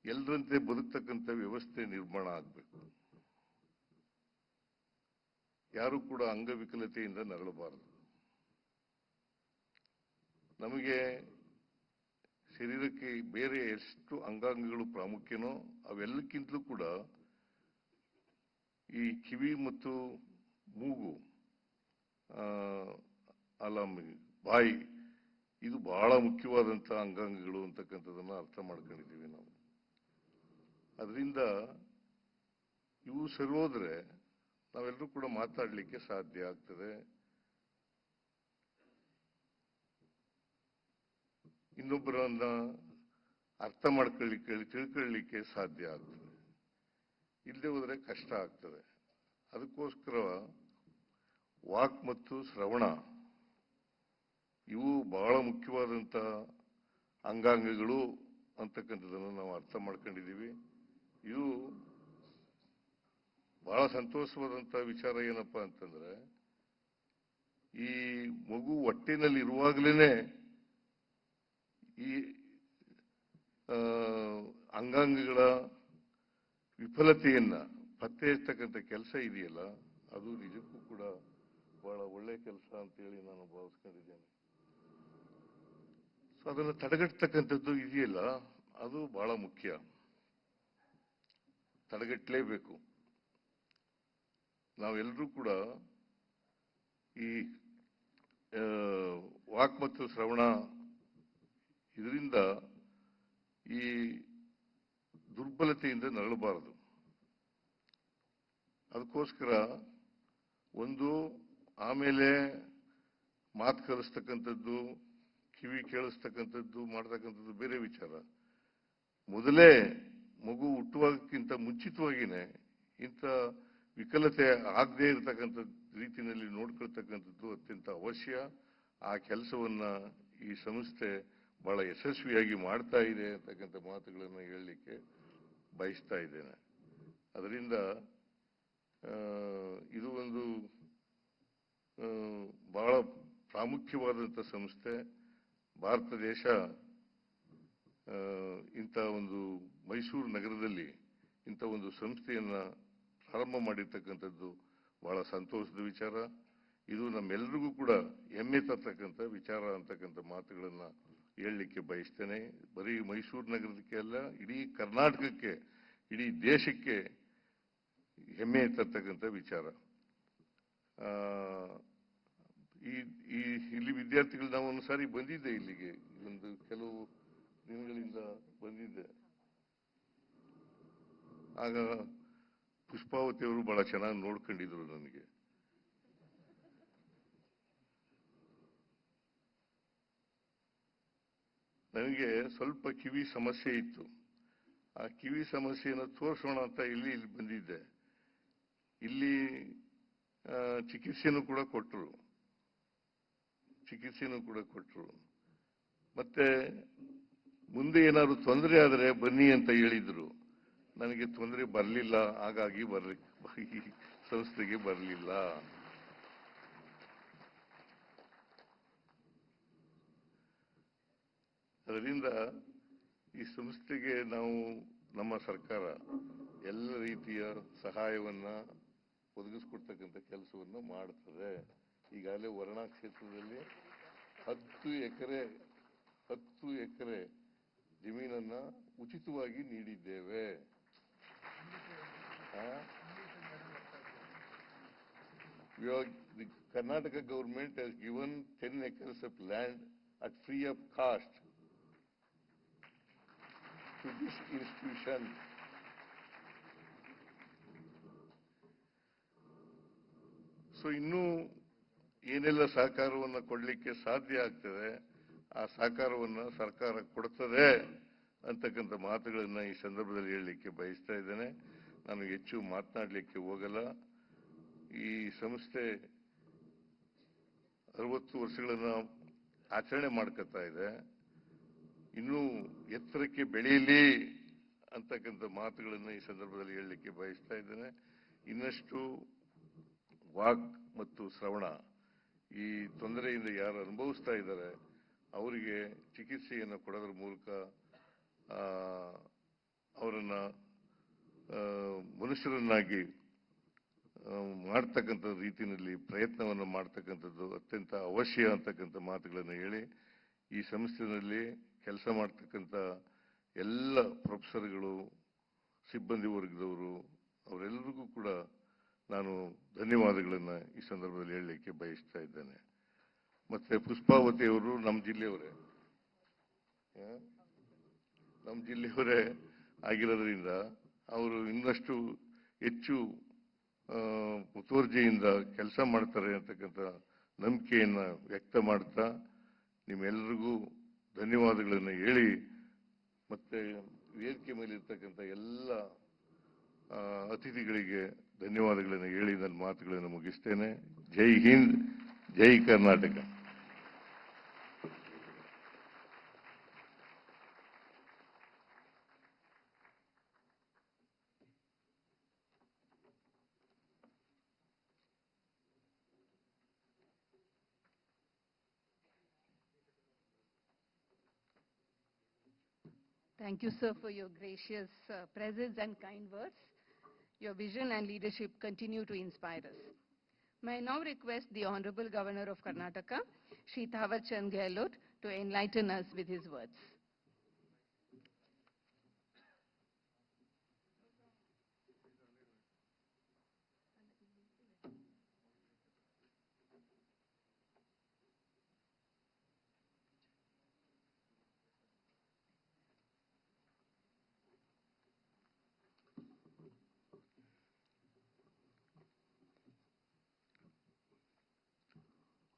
ಎಲ್ಲರಂತೆ ಬದುಕ್ತಕ್ಕಂಥ ವ್ಯವಸ್ಥೆ ನಿರ್ಮಾಣ ಆಗಬೇಕು. ಯಾರು ಕೂಡ ಅಂಗವಿಕಲತೆಯಿಂದ ನರಳಬಾರದು. ನಮಗೆ ಶರೀರಕ್ಕೆ ಬೇರೆ ಎಷ್ಟು ಅಂಗಾಂಗಗಳು ಪ್ರಾಮುಖ್ಯನೋ ಅವೆಲ್ಲಕ್ಕಿಂತಲೂ ಕೂಡ ಈ ಕಿವಿ ಮತ್ತು ಮೂಗು, ಬಾಯಿ, ಇದು ಬಹಳ ಮುಖ್ಯವಾದಂಥ ಅಂಗಾಂಗಗಳು ಅಂತಕ್ಕಂಥದನ್ನ ಅರ್ಥ ಮಾಡ್ಕೊಂಡಿದ್ದೀವಿ ನಾವು. ಅದರಿಂದ ಇವು ಸರಿಯೋದ್ರೆ ನಾವೆಲ್ಲರೂ ಕೂಡ ಮಾತಾಡಲಿಕ್ಕೆ ಸಾಧ್ಯ ಆಗ್ತದೆ. ಇನ್ನೊಬ್ಬರನ್ನ ಅರ್ಥ ಮಾಡ್ಕೊಳ್ಳಿಕ್ಕೆ, ತಿಳ್ಕೊಳ್ಳಿಕ್ಕೆ ಸಾಧ್ಯ ಆಗ್ತದೆ. ಇಲ್ಲದೆ ಹೋದ್ರೆ ಕಷ್ಟ ಆಗ್ತದೆ. ಅದಕ್ಕೋಸ್ಕರ ವಾಕ್ ಮತ್ತು ಶ್ರವಣ ಇವು ಬಹಳ ಮುಖ್ಯವಾದಂಥ ಅಂಗಾಂಗಗಳು ಅಂತಕ್ಕಂಥದ್ದನ್ನು ನಾವು ಅರ್ಥ ಮಾಡ್ಕೊಂಡಿದ್ದೀವಿ. ಇದು ಬಹಳ ಸಂತೋಷವಾದಂತ ವಿಚಾರ ಏನಪ್ಪಾ ಅಂತಂದ್ರೆ ಈ ಮಗು ಹೊಟ್ಟೆನಲ್ಲಿ ಇರುವಾಗಲೇ ಈ ಅಂಗಾಂಗಗಳ ವಿಫಲತೆಯನ್ನ ಪತ್ತೆ ಹಚ್ಚತಕ್ಕಂಥ ಕೆಲಸ ಇದೆಯಲ್ಲ, ಅದು ನಿಜಕ್ಕೂ ಕೂಡ ಬಹಳ ಒಳ್ಳೆ ಕೆಲಸ ಅಂತೇಳಿ ನಾನು ಭಾವಿಸ್ಕೊಂಡಿದ್ದೇನೆ. ಸೊ ಅದನ್ನು ತಡೆಗಟ್ಟತಕ್ಕಂಥದ್ದು ಇದೆಯಲ್ಲ, ಅದು ಬಹಳ ಮುಖ್ಯ. ತಡೆಗಟ್ಟಲೇಬೇಕು. ನಾವೆಲ್ಲರೂ ಕೂಡ ಈ ವಾಕ್ ಮತ್ತು ಶ್ರವಣ ಇದರಿಂದ ಈ ದುರ್ಬಲತೆಯಿಂದ ನರಳಬಾರದು. ಅದಕ್ಕೋಸ್ಕರ ಒಂದು ಆಮೇಲೆ ಮಾತು ಕಲಿಸ್ತಕ್ಕಂಥದ್ದು, ಕಿವಿ ಕೇಳಿಸ್ತಕ್ಕಂಥದ್ದು ಮಾಡ್ತಕ್ಕಂಥದ್ದು ಬೇರೆ ವಿಚಾರ. ಮೊದಲೇ ಮಗು ಹುಟ್ಟುವಾಗಕ್ಕಿಂತ ಮುಂಚಿತವಾಗಿನೇ ಇಂಥ ವಿಕಲತೆ ಆಗದೇ ಇರತಕ್ಕಂಥ ರೀತಿಯಲ್ಲಿ ನೋಡ್ಕೊಳ್ತಕ್ಕಂಥದ್ದು ಅತ್ಯಂತ ಅವಶ್ಯ. ಆ ಕೆಲಸವನ್ನ ಈ ಸಂಸ್ಥೆ ಬಹಳ ಯಶಸ್ವಿಯಾಗಿ ಮಾಡ್ತಾ ಇದೆ ಅಂತಕ್ಕಂಥ ಮಾತುಗಳನ್ನು ಹೇಳಲಿಕ್ಕೆ ಬಯಸ್ತಾ ಇದ್ದೇನೆ. ಅದರಿಂದ ಇದು ಒಂದು ಬಹಳ ಪ್ರಾಮುಖ್ಯವಾದಂಥ ಸಂಸ್ಥೆ. ಭಾರತ ದೇಶ ಇಂಥ ಒಂದು ಮೈಸೂರು ನಗರದಲ್ಲಿ ಇಂಥ ಒಂದು ಸಂಸ್ಥೆಯನ್ನ ಪ್ರಾರಂಭ ಮಾಡಿರ್ತಕ್ಕಂಥದ್ದು ಬಹಳ ಸಂತೋಷದ ವಿಚಾರ. ಇದು ನಮ್ಮೆಲ್ಲರಿಗೂ ಕೂಡ ಹೆಮ್ಮೆ ತರ್ತಕ್ಕಂಥ ವಿಚಾರ ಅಂತಕ್ಕಂಥ ಮಾತುಗಳನ್ನ ಹೇಳಲಿಕ್ಕೆ ಬಯಸ್ತೇನೆ. ಬರೀ ಮೈಸೂರು ನಗರಕ್ಕೆ ಅಲ್ಲ, ಇಡೀ ಕರ್ನಾಟಕಕ್ಕೆ, ಇಡೀ ದೇಶಕ್ಕೆ ಹೆಮ್ಮೆ ತರ್ತಕ್ಕಂಥ ವಿಚಾರ. ಇಲ್ಲಿ ವಿದ್ಯಾರ್ಥಿಗಳು ನಾವು ಒಂದು ಸಾರಿ ಬಂದಿದ್ದೆ, ಇಲ್ಲಿಗೆ ಒಂದು ಕೆಲವು ದಿನಗಳಿಂದ ಬಂದಿದ್ದೆ. ಆಗ ಪುಷ್ಪಾವತಿಯವರು ಬಹಳ ಚೆನ್ನಾಗಿ ನೋಡ್ಕೊಂಡಿದ್ರು ನನಗೆ. ನನಗೆ ಸ್ವಲ್ಪ ಕಿವಿ ಸಮಸ್ಯೆ ಇತ್ತು. ಆ ಕಿವಿ ಸಮಸ್ಯೆಯನ್ನು ತೋರಿಸೋಣ ಅಂತ ಇಲ್ಲಿ ಬಂದಿದ್ದೆ. ಇಲ್ಲಿ ಚಿಕಿತ್ಸೆನೂ ಕೂಡ ಕೊಟ್ಟರು. ಮತ್ತೆ ಮುಂದೆ ಏನಾದ್ರು ತೊಂದರೆ ಆದರೆ ಬನ್ನಿ ಅಂತ ಹೇಳಿದ್ರು. ನನಗೆ ತೊಂದರೆ ಬರಲಿಲ್ಲ, ಹಾಗಾಗಿ ಸಂಸ್ಥೆಗೆ ಬರಲಿಲ್ಲ. ಅದರಿಂದ ಈ ಸಂಸ್ಥೆಗೆ ನಾವು, ನಮ್ಮ ಸರ್ಕಾರ ಎಲ್ಲ ರೀತಿಯ ಸಹಾಯವನ್ನ ಒದಗಿಸ್ಕೊಡ್ತಕ್ಕಂಥ ಕೆಲಸವನ್ನು ಮಾಡ್ತದೆ. ಈಗಾಗಲೇ ವರ್ಣಾ ಕ್ಷೇತ್ರದಲ್ಲಿ 10 ಎಕರೆ ಜಮೀನನ್ನ ಉಚಿತವಾಗಿ ನೀಡಿದ್ದೇವೆ. The Karnataka government has given 10 acres of land at free of cost to this institution. So ಇನ್ನೂ ಏನೆಲ್ಲ ಸಹಕಾರವನ್ನು ಕೊಡಲಿಕ್ಕೆ ಸಾಧ್ಯ ಆಗ್ತದೆ, ಆ ಸಹಕಾರವನ್ನು ಸರ್ಕಾರ ಕೊಡ್ತದೆ ಅಂತಕ್ಕಂಥ ಮಾತುಗಳನ್ನ ಈ ಸಂದರ್ಭದಲ್ಲಿ ಹೇಳಲಿಕ್ಕೆ ಬಯಸ್ತಾ ಇದ್ದೇನೆ. ನಾನು ಹೆಚ್ಚು ಮಾತನಾಡಲಿಕ್ಕೆ ಹೋಗಲ್ಲ. ಈ ಸಂಸ್ಥೆ 60 ವರ್ಷಗಳನ್ನ ಆಚರಣೆ ಮಾಡ್ಕೊತಾ ಇದೆ. ಇನ್ನೂ ಎತ್ತರಕ್ಕೆ ಬೆಳೆಯಲಿ ಅಂತಕ್ಕಂಥ ಮಾತುಗಳನ್ನ ಈ ಸಂದರ್ಭದಲ್ಲಿ ಹೇಳಲಿಕ್ಕೆ ಬಯಸ್ತಾ ಇದ್ದೇನೆ. ಇನ್ನಷ್ಟು ವಾಕ್ ಮತ್ತು ಶ್ರವಣ ಈ ತೊಂದರೆಯಿಂದ ಯಾರು ಅನುಭವಿಸ್ತಾ ಇದ್ದಾರೆ ಅವರಿಗೆ ಚಿಕಿತ್ಸೆಯನ್ನು ಕೊಡೋದ್ರ ಮೂಲಕ ಅವರನ್ನ ಮನುಷ್ಯರನ್ನಾಗಿ ಮಾಡ್ತಕ್ಕಂಥ ರೀತಿಯಲ್ಲಿ ಪ್ರಯತ್ನವನ್ನು ಮಾಡ್ತಕ್ಕಂಥದ್ದು ಅತ್ಯಂತ ಅವಶ್ಯ ಅಂತಕ್ಕಂಥ ಮಾತುಗಳನ್ನು ಹೇಳಿ, ಈ ಸಂಸ್ಥೆಯಲ್ಲಿ ಕೆಲಸ ಮಾಡ್ತಕ್ಕಂಥ ಎಲ್ಲ ಪ್ರೊಫೆಸರ್ಗಳು, ಸಿಬ್ಬಂದಿ ವರ್ಗದವರು, ಅವರೆಲ್ಲರಿಗೂ ಕೂಡ ನಾನು ಧನ್ಯವಾದಗಳನ್ನು ಈ ಸಂದರ್ಭದಲ್ಲಿ ಹೇಳಲಿಕ್ಕೆ ಬಯಸ್ತಾ ಇದ್ದೇನೆ. ಮತ್ತೆ ಪುಷ್ಪಾವತಿಯವರು ನಮ್ಮ ಜಿಲ್ಲೆಯವರೇ ಆಗಿರೋದ್ರಿಂದ ಅವರು ಇನ್ನಷ್ಟು ಹೆಚ್ಚು ಮುತುವರ್ಜಿಯಿಂದ ಕೆಲಸ ಮಾಡ್ತಾರೆ ಅಂತಕ್ಕಂಥ ನಂಬಿಕೆಯನ್ನ ವ್ಯಕ್ತ ಮಾಡ್ತಾ ನಿಮ್ಮೆಲ್ಲರಿಗೂ ಧನ್ಯವಾದಗಳನ್ನು ಹೇಳಿ, ಮತ್ತೆ ವೇದಿಕೆ ಮೇಲೆ ಇರ್ತಕ್ಕಂಥ ಎಲ್ಲ ಅತಿಥಿಗಳಿಗೆ ಧನ್ಯವಾದಗಳನ್ನು ಹೇಳಿ ನನ್ನ ಮಾತುಗಳನ್ನು ಮುಗಿಸ್ತೇನೆ. ಜೈ ಹಿಂದ್, ಜೈ Karnataka. Thank you, sir, for your gracious presence and kind words. Your vision and leadership continue to inspire us. May I now request the Honorable Governor of Karnataka, Shri Thawar Chand Gehlot, to enlighten us with his words.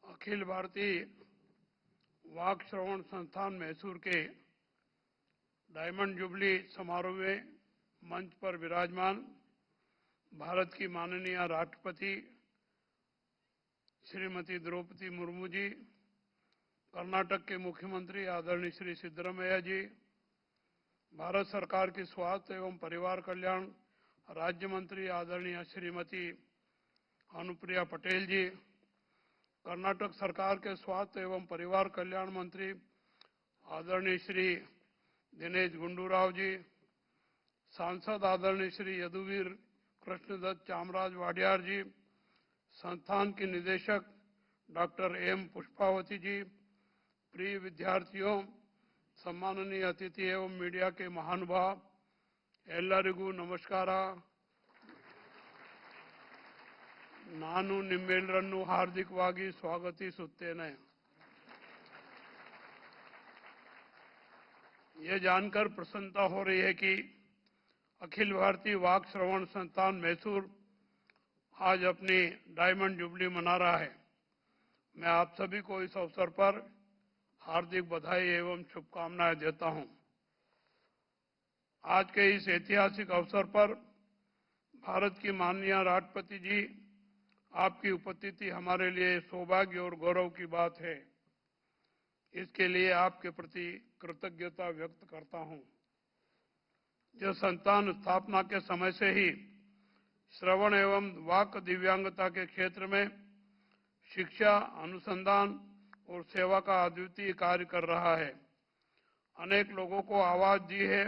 Akhil Bharatiya वाक श्रवण संस्थान मैसूर के diamond jubilee समारोह में मंच पर विराजमान भारत की माननीय राष्ट्रपति श्रीमती द्रौपदी मुर्मू जी, कर्नाटक के मुख्यमंत्री आदरणीय श्री सिद्धरामैया जी, भारत सरकार की स्वास्थ्य एवं परिवार कल्याण राज्य मंत्री आदरणीय श्रीमती अनुप्रिया पटेल जी, कर्नाटक सरकार के स्वास्थ्य एवं परिवार कल्याण मंत्री आदरणीय श्री दिनेश गुंडूराव जी, सांसद आदरणीय श्री यदुवीर कृष्णदत्त चामराज वाडियार जी, संस्थान की निदेशक डॉक्टर एम पुष्पावती जी, प्रिय विद्यार्थियों, सम्माननीय अतिथि एवं मीडिया के महानुभाव, ಎಲ್ಲರಿಗೂ ನಮಸ್ಕಾರ. ನಾನು ನಿಮ್ಮೆಲ್ಲರನ್ನು ಹಾರ್ದಿಕವಾಗಿ ಸ್ವಾಗತಿಸುತ್ತೇನೆ. ये जानकर प्रसन्नता हो रही है कि अखिल भारतीय वाक श्रवण संस्थान मैसूर आज अपनी डायमंड जुबली मना रहा है. मैं आप सभी को इस अवसर पर हार्दिक बधाई एवं शुभकामनाएं देता हूं. आज के इस ऐतिहासिक अवसर पर भारत की माननीय राष्ट्रपति जी, आपकी उपस्थिति हमारे लिए सौभाग्य और गौरव की बात है. इसके लिए आपके प्रति कृतज्ञता व्यक्त करता हूं. जो संस्थान स्थापना के समय से ही श्रवण एवं वाक दिव्यांगता के क्षेत्र में शिक्षा, अनुसंधान और सेवा का अद्वितीय कार्य कर रहा है. अनेक लोगों को आवाज दी है,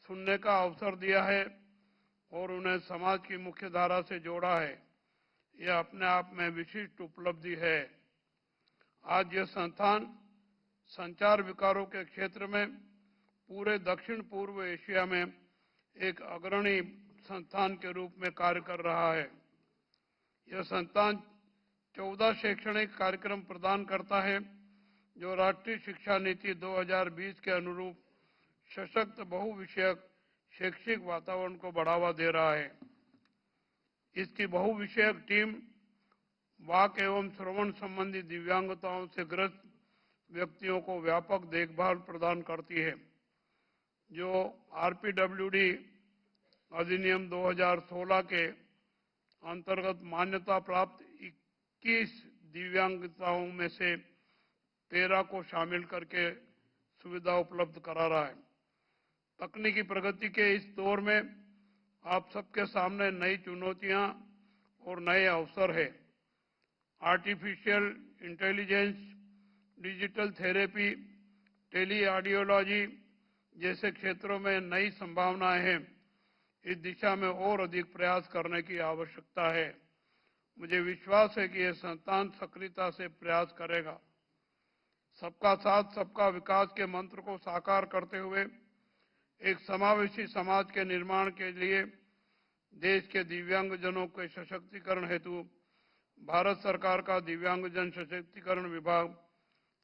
सुनने का अवसर दिया है और उन्हें समाज की मुख्य धारा से जोड़ा है. यह अपने आप में विशिष्ट उपलब्धि है. आज यह संस्थान संचार विकारों के क्षेत्र में पूरे दक्षिण पूर्व एशिया में एक अग्रणी संस्थान के रूप में कार्य कर रहा है. यह संस्थान 14 शैक्षणिक कार्यक्रम प्रदान करता है जो राष्ट्रीय शिक्षा नीति 2020 के अनुरूप सशक्त बहुविषयक शैक्षिक वातावरण को बढ़ावा दे रहा है. इसकी बहुविषयक टीम वाक एवं श्रवण संबंधी दिव्यांगताओं से ग्रस्त व्यक्तियों को व्यापक देखभाल प्रदान करती है. जो आरपीडब्ल्यूडी अधिनियम 2016 के अंतर्गत मान्यता प्राप्त 21 दिव्यांगताओं में से 13 को शामिल करके सुविधा उपलब्ध करा रहा है. तकनीकी प्रगति के इस दौर में आप सबके सामने नई चुनौतियां और नए अवसर है. Artificial intelligence, digital therapy, tele audiology जैसे क्षेत्रों में नई संभावनाएं हैं. इस दिशा में और अधिक प्रयास करने की आवश्यकता है. मुझे विश्वास है कि यह संस्थान सक्रियता से प्रयास करेगा. सबका साथ सबका विकास के मंत्र को साकार करते हुए एक समावेशी समाज के निर्माण के लिए देश के दिव्यांगजनों के सशक्तिकरण हेतु भारत सरकार का दिव्यांगजन सशक्तिकरण विभाग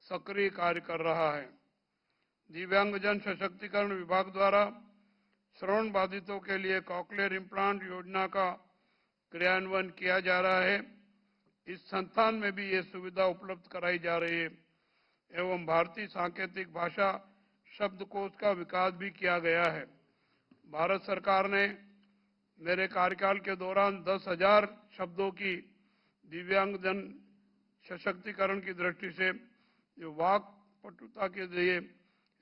सक्रिय कार्य कर रहा है. दिव्यांगजन सशक्तिकरण विभाग द्वारा श्रवण बाधितों के लिए कॉकलियर इम्प्लांट योजना का क्रियान्वयन किया जा रहा है. इस संस्थान में भी ये सुविधा उपलब्ध कराई जा रही है एवं भारतीय सांकेतिक भाषा शब्दकोश का विकास भी किया गया है. भारत सरकार ने मेरे कार्यकाल के दौरान 10,000 शब्दों की दिव्यांगजन सशक्तिकरण की दृष्टि से जो वाक पटुता के लिए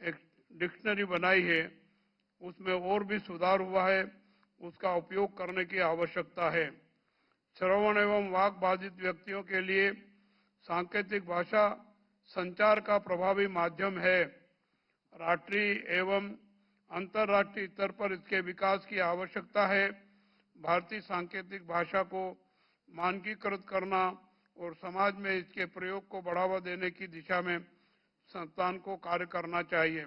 एक डिक्शनरी बनाई है, उसमें और भी सुधार हुआ है. उसका उपयोग करने की आवश्यकता है. श्रवण एवं वाक बाधित व्यक्तियों के लिए सांकेतिक भाषा संचार का प्रभावी माध्यम है. राष्ट्रीय एवं अंतर्राष्ट्रीय स्तर पर इसके विकास की आवश्यकता है। भारतीय सांकेतिक भाषा को मानकीकृत करना और समाज में इसके प्रयोग को बढ़ावा देने की दिशा में संस्थान को कार्य करना चाहिए।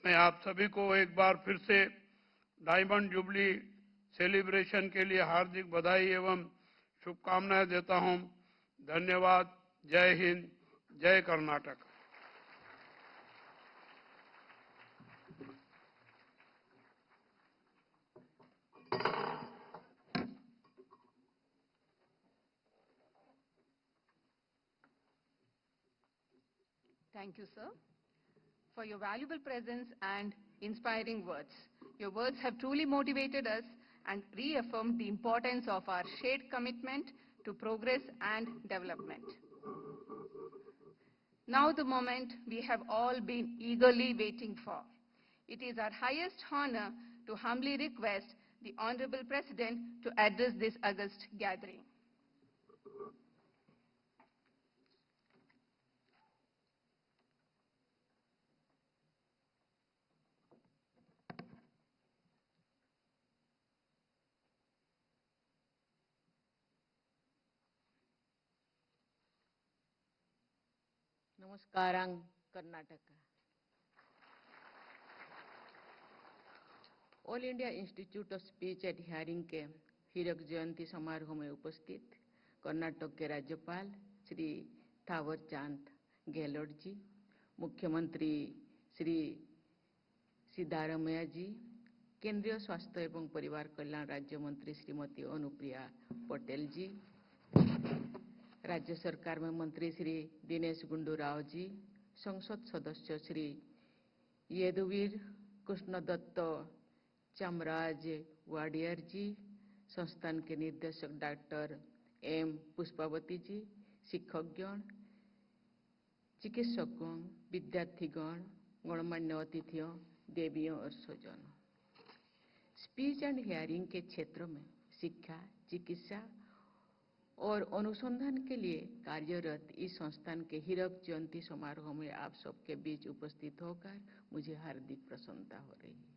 मैं आप सभी को एक बार फिर से डायमंड जुबली सेलिब्रेशन के लिए हार्दिक बधाई एवं शुभकामनाएं देता हूं। धन्यवाद। जय हिंद, जय Karnataka. Thank you, sir, for your valuable presence and inspiring words. Your words have truly motivated us and reaffirmed the importance of our shared commitment to progress and development. Now the moment we have all been eagerly waiting for. It is our highest honor to humbly request the Honorable President to address this august gathering. नमस्कारं Karnataka. All India institute of speech and hearing के हीरक जयंती समारोह में उपस्थित कर्नाटक के राज्यपाल श्री थावरचंद गहलोत जी, मुख्यमंत्री श्री सिद्धारमैया जी, केंद्रीय स्वास्थ्य एवं परिवार कल्याण राज्य मंत्री श्रीमती अनुप्रिया पटेल जी, राज्य सरकार में मंत्री श्री दिनेश गुंडूराव जी, संसद सदस्य श्री यदुवीर कृष्णदत्त चामराज वाडियर जी, संस्थान के निर्देशक डॉक्टर एम पुष्पावती जी, शिक्षकगण, चिकित्सकों, विद्यार्थीगण, गणमान्य अतिथियों, देवियों और स्वजनों। स्पीच एंड हियरिंग के क्षेत्र में शिक्षा, चिकित्सा और अनुसंधान के लिए कार्यरत इस संस्थान के हीरक जयंती समारोह में आप सबके बीच उपस्थित होकर मुझे हार्दिक प्रसन्नता हो रही है।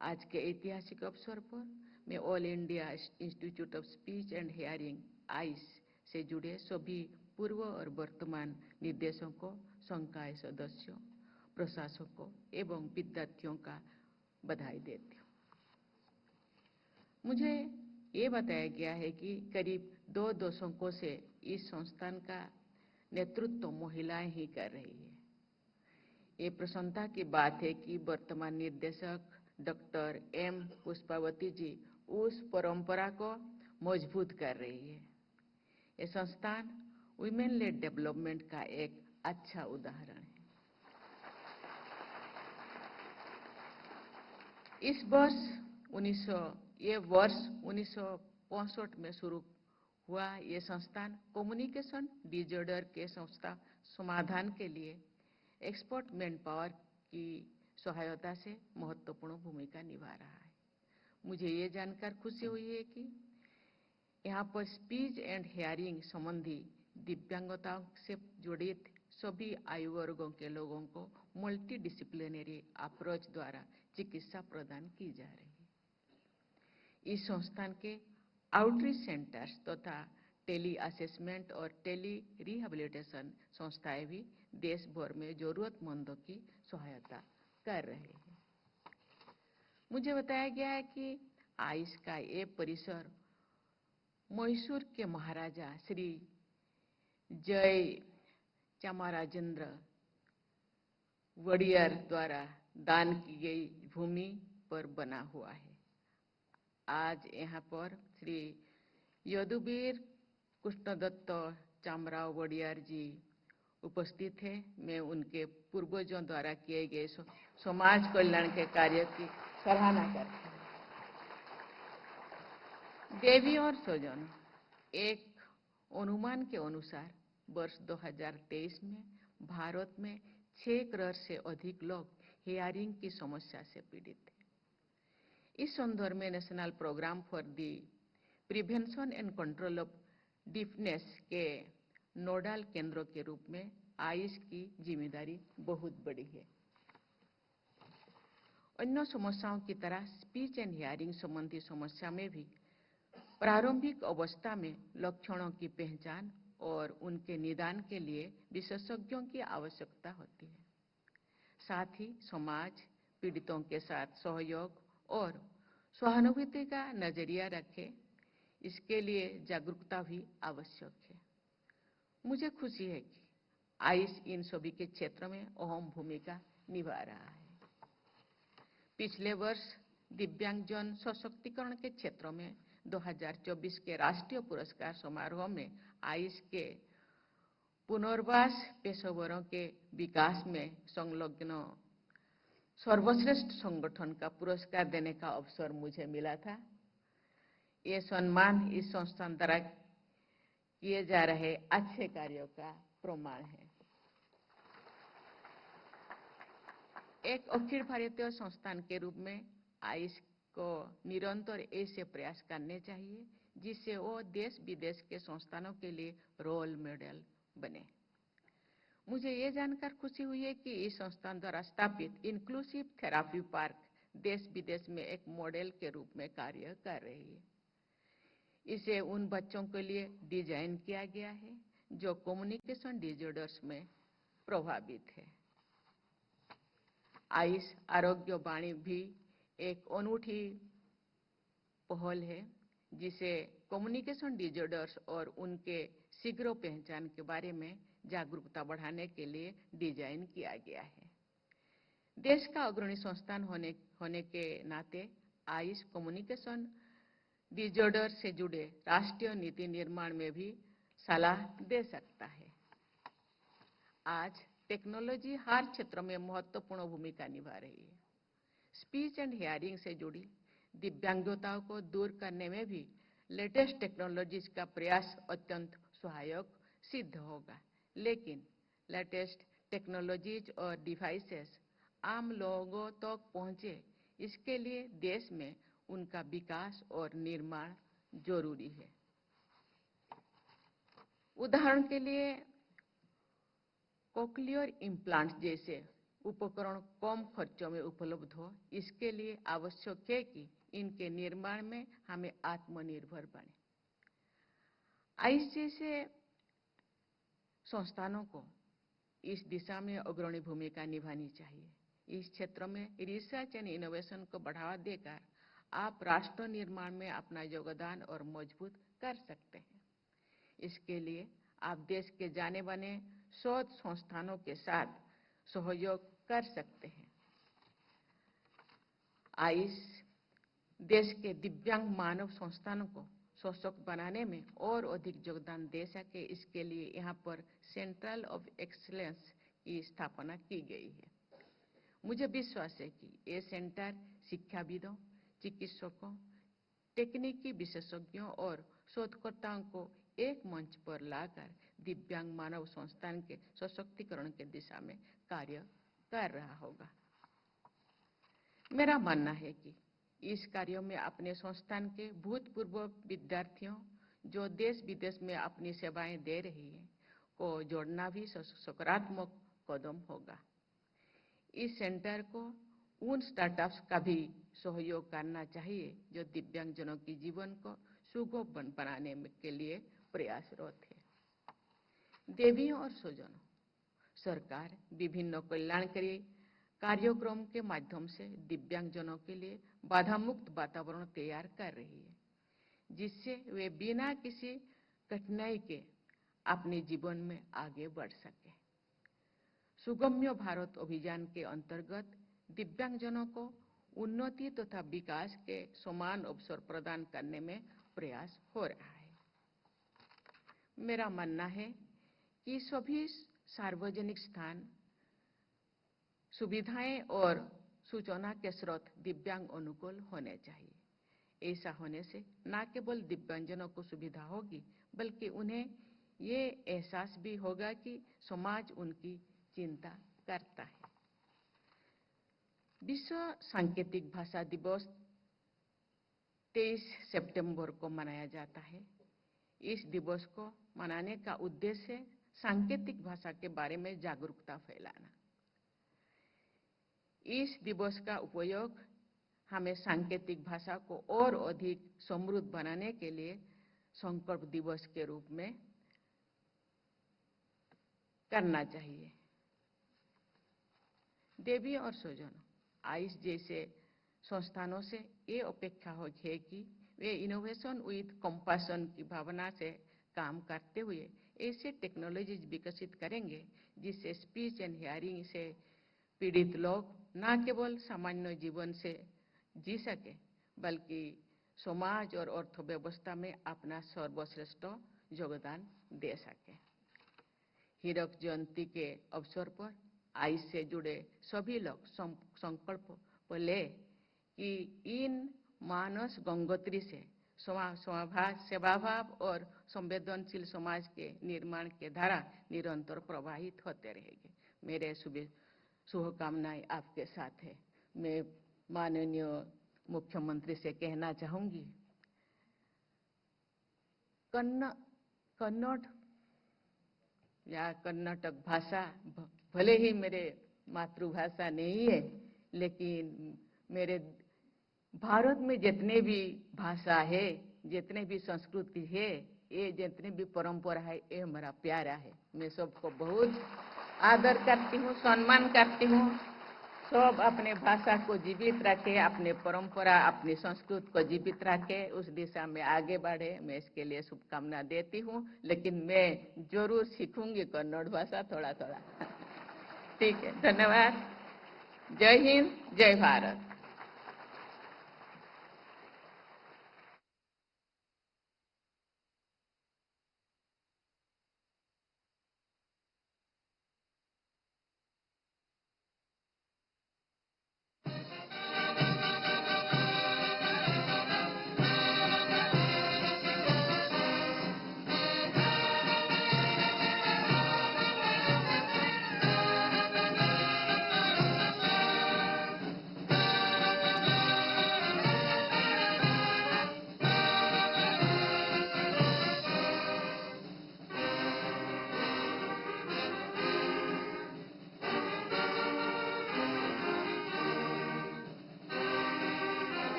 आज के ऐतिहासिक अवसर पर मैं all India institute of speech and hearing Aish से जुड़े सभी पूर्व और वर्तमान निर्देशकों, संकाय सदस्यों, प्रशासकों एवं विद्यार्थियों का बधाई देती हूँ। मुझे ये बताया गया है कि करीब 2 दशकों से इस संस्थान का नेतृत्व महिलाएं ही कर रही है। ये प्रसन्नता की बात है कि वर्तमान निर्देशक डॉक्टर एम पुष्पावती जी उस परंपरा को मजबूत कर रही है। ये संस्थान वुमेन लेड डेवलपमेंट का एक अच्छा उदाहरण है। ये वर्ष 1965 में शुरू हुआ। ये संस्थान कम्युनिकेशन डिसऑर्डर के समाधान के लिए एक्सपर्ट मैन पावर की सहायता से महत्वपूर्ण भूमिका निभा रहा है। मुझे ये जानकर खुशी हुई है कि यहाँ पर स्पीच एंड हियरिंग संबंधी दिव्यांगताओं से जुड़ित सभी आयु वर्गों के लोगों को मल्टी डिसिप्लिनरी अप्रोच द्वारा चिकित्सा प्रदान की जा रही है। इस संस्थान के आउटरीच सेंटर्स तथा टेली असेसमेंट और टेली रिहेबिलिटेशन संस्थाएं भी देश भर में जरूरतमंदों की सहायता कर रहे हैं। मुझे बताया गया है कि आइश का ये परिसर मैसूर के महाराजा श्री जय चामराजेंद्र वडियर द्वारा दान की गई भूमि पर बना हुआ है। आज यहाँ पर श्री यदुवीर कृष्णदत्त चामराव वडियर जी उपस्थित है। मैं उनके पूर्वजों द्वारा किए गए समाज कल्याण के कार्य की सराहना करती हूँ। देवी और स्वजन, एक अनुमान के अनुसार वर्ष 2023 में भारत में 6 करोड़ से अधिक लोग हियरिंग की समस्या से पीड़ित हैं। इस संदर्भ में national programme for the prevention and control of deafness के नोडल केंद्रों के रूप में आइश की जिम्मेदारी बहुत बड़ी है। अन्य समस्याओं की तरह स्पीच एंड हियरिंग संबंधी समस्या में भी प्रारंभिक अवस्था में लक्षणों की पहचान और उनके निदान के लिए विशेषज्ञों की आवश्यकता होती है। साथ ही समाज पीड़ितों के साथ सहयोग और सहानुभूति का नजरिया रखे, इसके लिए जागरूकता भी आवश्यक है। मुझे खुशी है कि आयुष इन सभी के क्षेत्र में अहम भूमिका निभा रहा है। पिछले वर्ष दिव्यांगजन सशक्तिकरण के क्षेत्र में 2024 के राष्ट्रीय पुरस्कार समारोह में आयुष के पुनर्वास पेशेवरों के विकास में संलग्न सर्वश्रेष्ठ संगठन का पुरस्कार देने का अवसर मुझे मिला था। ये सम्मान इस संस्थान द्वारा किए जा रहे अच्छे कार्यों का प्रमाण है। एक अखिल भारतीय संस्थान के रूप में आयुष को निरंतर ऐसे प्रयास करने चाहिए जिससे वो देश विदेश के संस्थानों के लिए रोल मॉडल बने। मुझे ये जानकर खुशी हुई है कि इस संस्थान द्वारा स्थापित इंक्लूसिव थेरापी पार्क देश विदेश में एक मॉडल के रूप में कार्य कर रही है। इसे उन बच्चों के लिए डिजाइन किया गया है जो कम्युनिकेशन डिसऑर्डर्स में प्रभावित है। आयुष आरोग्य वाणी भी एक अनूठी पहल है जिसे कम्युनिकेशन डिसऑर्डर्स और उनके शीघ्र पहचान के बारे में जागरूकता बढ़ाने के लिए डिजाइन किया गया है। देश का अग्रणी संस्थान होने के नाते आयुष कम्युनिकेशन डिसऑर्डर से जुड़े राष्ट्रीय नीति निर्माण में भी सलाह दे सकता है। आज टेक्नोलॉजी हर क्षेत्र में महत्वपूर्ण भूमिका निभा रही है। स्पीच एंड हियरिंग से जुड़ी दिव्यांगताओं को दूर करने में भी लेटेस्ट टेक्नोलॉजीज का प्रयास अत्यंत सहायक सिद्ध होगा, लेकिन लेटेस्ट टेक्नोलॉजीज और डिवाइसेस आम लोगों तक पहुंचे, इसके लिए देश में उनका विकास और निर्माण जरूरी है। उदाहरण के लिए कोक्लियर इम्प्लांट जैसे उपकरण कम खर्चों में उपलब्ध हो, इसके लिए आवश्यक है कि इनके निर्माण में हमें आत्मनिर्भर बने। आयुष जैसे संस्थानों को इस दिशा में अग्रणी भूमिका निभानी चाहिए। इस क्षेत्र में रिसर्च एंड इनोवेशन को बढ़ावा देकर आप राष्ट्र निर्माण में अपना योगदान और मजबूत कर सकते हैं। इसके लिए आप देश के जाने माने शोध संस्थानों के साथ सहयोग कर सकते हैं। आयुष देश के दिव्यांग मानव संस्थानों को सशक्त बनाने में और अधिक योगदान दे सके, इसके लिए यहाँ पर सेंटर ऑफ एक्सीलेंस की स्थापना की गई है। मुझे विश्वास है कि ये सेंटर शिक्षाविदों, चिकित्सकों, तकनीकी विशेषज्ञों और शोधकर्ताओं को एक मंच पर लाकर दिव्यांग मानव संस्थान के सशक्तिकरण की दिशा में कार्य कर रहा होगा। मेरा मानना है कि इस कार्य में अपने संस्थान के भूतपूर्व विद्यार्थियों जो देश विदेश में अपनी सेवाएं दे रही हैं को जोड़ना भी सकारात्मक कदम होगा। इस सेंटर को उन स्टार्टअप्स का भी सहयोग करना चाहिए जो दिव्यांगजनों के जीवन को सुगम बनाने के लिए प्रयासरत है। देवियों और स्वजनों, सरकार विभिन्न कल्याणकारी कार्यक्रम के माध्यम से दिव्यांगजनों के लिए बाधा मुक्त वातावरण तैयार कर रही है, जिससे वे बिना किसी कठिनाई के अपने जीवन में आगे बढ़ सके। सुगम्य भारत अभियान के अंतर्गत दिव्यांगजनों को उन्नति तथा विकास के समान अवसर प्रदान करने में प्रयास हो रहा है। मेरा मानना है कि सभी सार्वजनिक स्थान, सुविधाएं और सूचना के स्रोत दिव्यांग अनुकूल होने चाहिए। ऐसा होने से न केवल दिव्यांगजनों को सुविधा होगी, बल्कि उन्हें ये एहसास भी होगा कि समाज उनकी चिंता करता है। विश्व सांकेतिक भाषा दिवस 23 सितंबर को मनाया जाता है। इस दिवस को मनाने का उद्देश्य सांकेतिक भाषा के बारे में जागरूकता फैलाना। इस दिवस का उपयोग हमें सांकेतिक भाषा को और अधिक समृद्ध बनाने के लिए संकल्प दिवस के रूप में करना चाहिए। देवी और स्वजनों, आयुष जैसे संस्थानों से ये अपेक्षा है कि वे इनोवेशन विद कंपैशन की भावना से काम करते हुए ऐसे टेक्नोलॉजीज विकसित करेंगे जिससे स्पीच एंड हियरिंग से पीड़ित लोग न केवल सामान्य जीवन से जी सके बल्कि समाज और अर्थव्यवस्था में अपना सर्वश्रेष्ठ योगदान दे सके। हीरक जयंती के अवसर पर आयुष से जुड़े सभी लोग संकल्प ले कि इन मानस गंगोत्री से सेवाभाव और संवेदनशील समाज के निर्माण के धारा निरंतर प्रवाहित होते रहेंगे। मेरे शुभकामनाएं आपके साथ है। मैं माननीय मुख्यमंत्री से कहना चाहूंगी, कन्नड़ या कर्नाटक भाषा भले ही मेरे मातृभाषा नहीं है, लेकिन मेरे भारत में जितने भी भाषा है, जितने भी संस्कृति है, ये जितने भी परंपरा है, ये हमारा प्यारा है। मैं सबको बहुत आदर करती हूँ, सम्मान करती हूँ। सब अपने भाषा को जीवित रखे, अपने परंपरा, अपनी संस्कृति को जीवित रखे, उस दिशा में आगे बढ़े। मैं इसके लिए शुभकामना देती हूँ, लेकिन मैं जरूर सीखूंगी कन्नड़ भाषा थोड़ा थोड़ा। ठीक है, धन्यवाद। जय हिंद, जय भारत।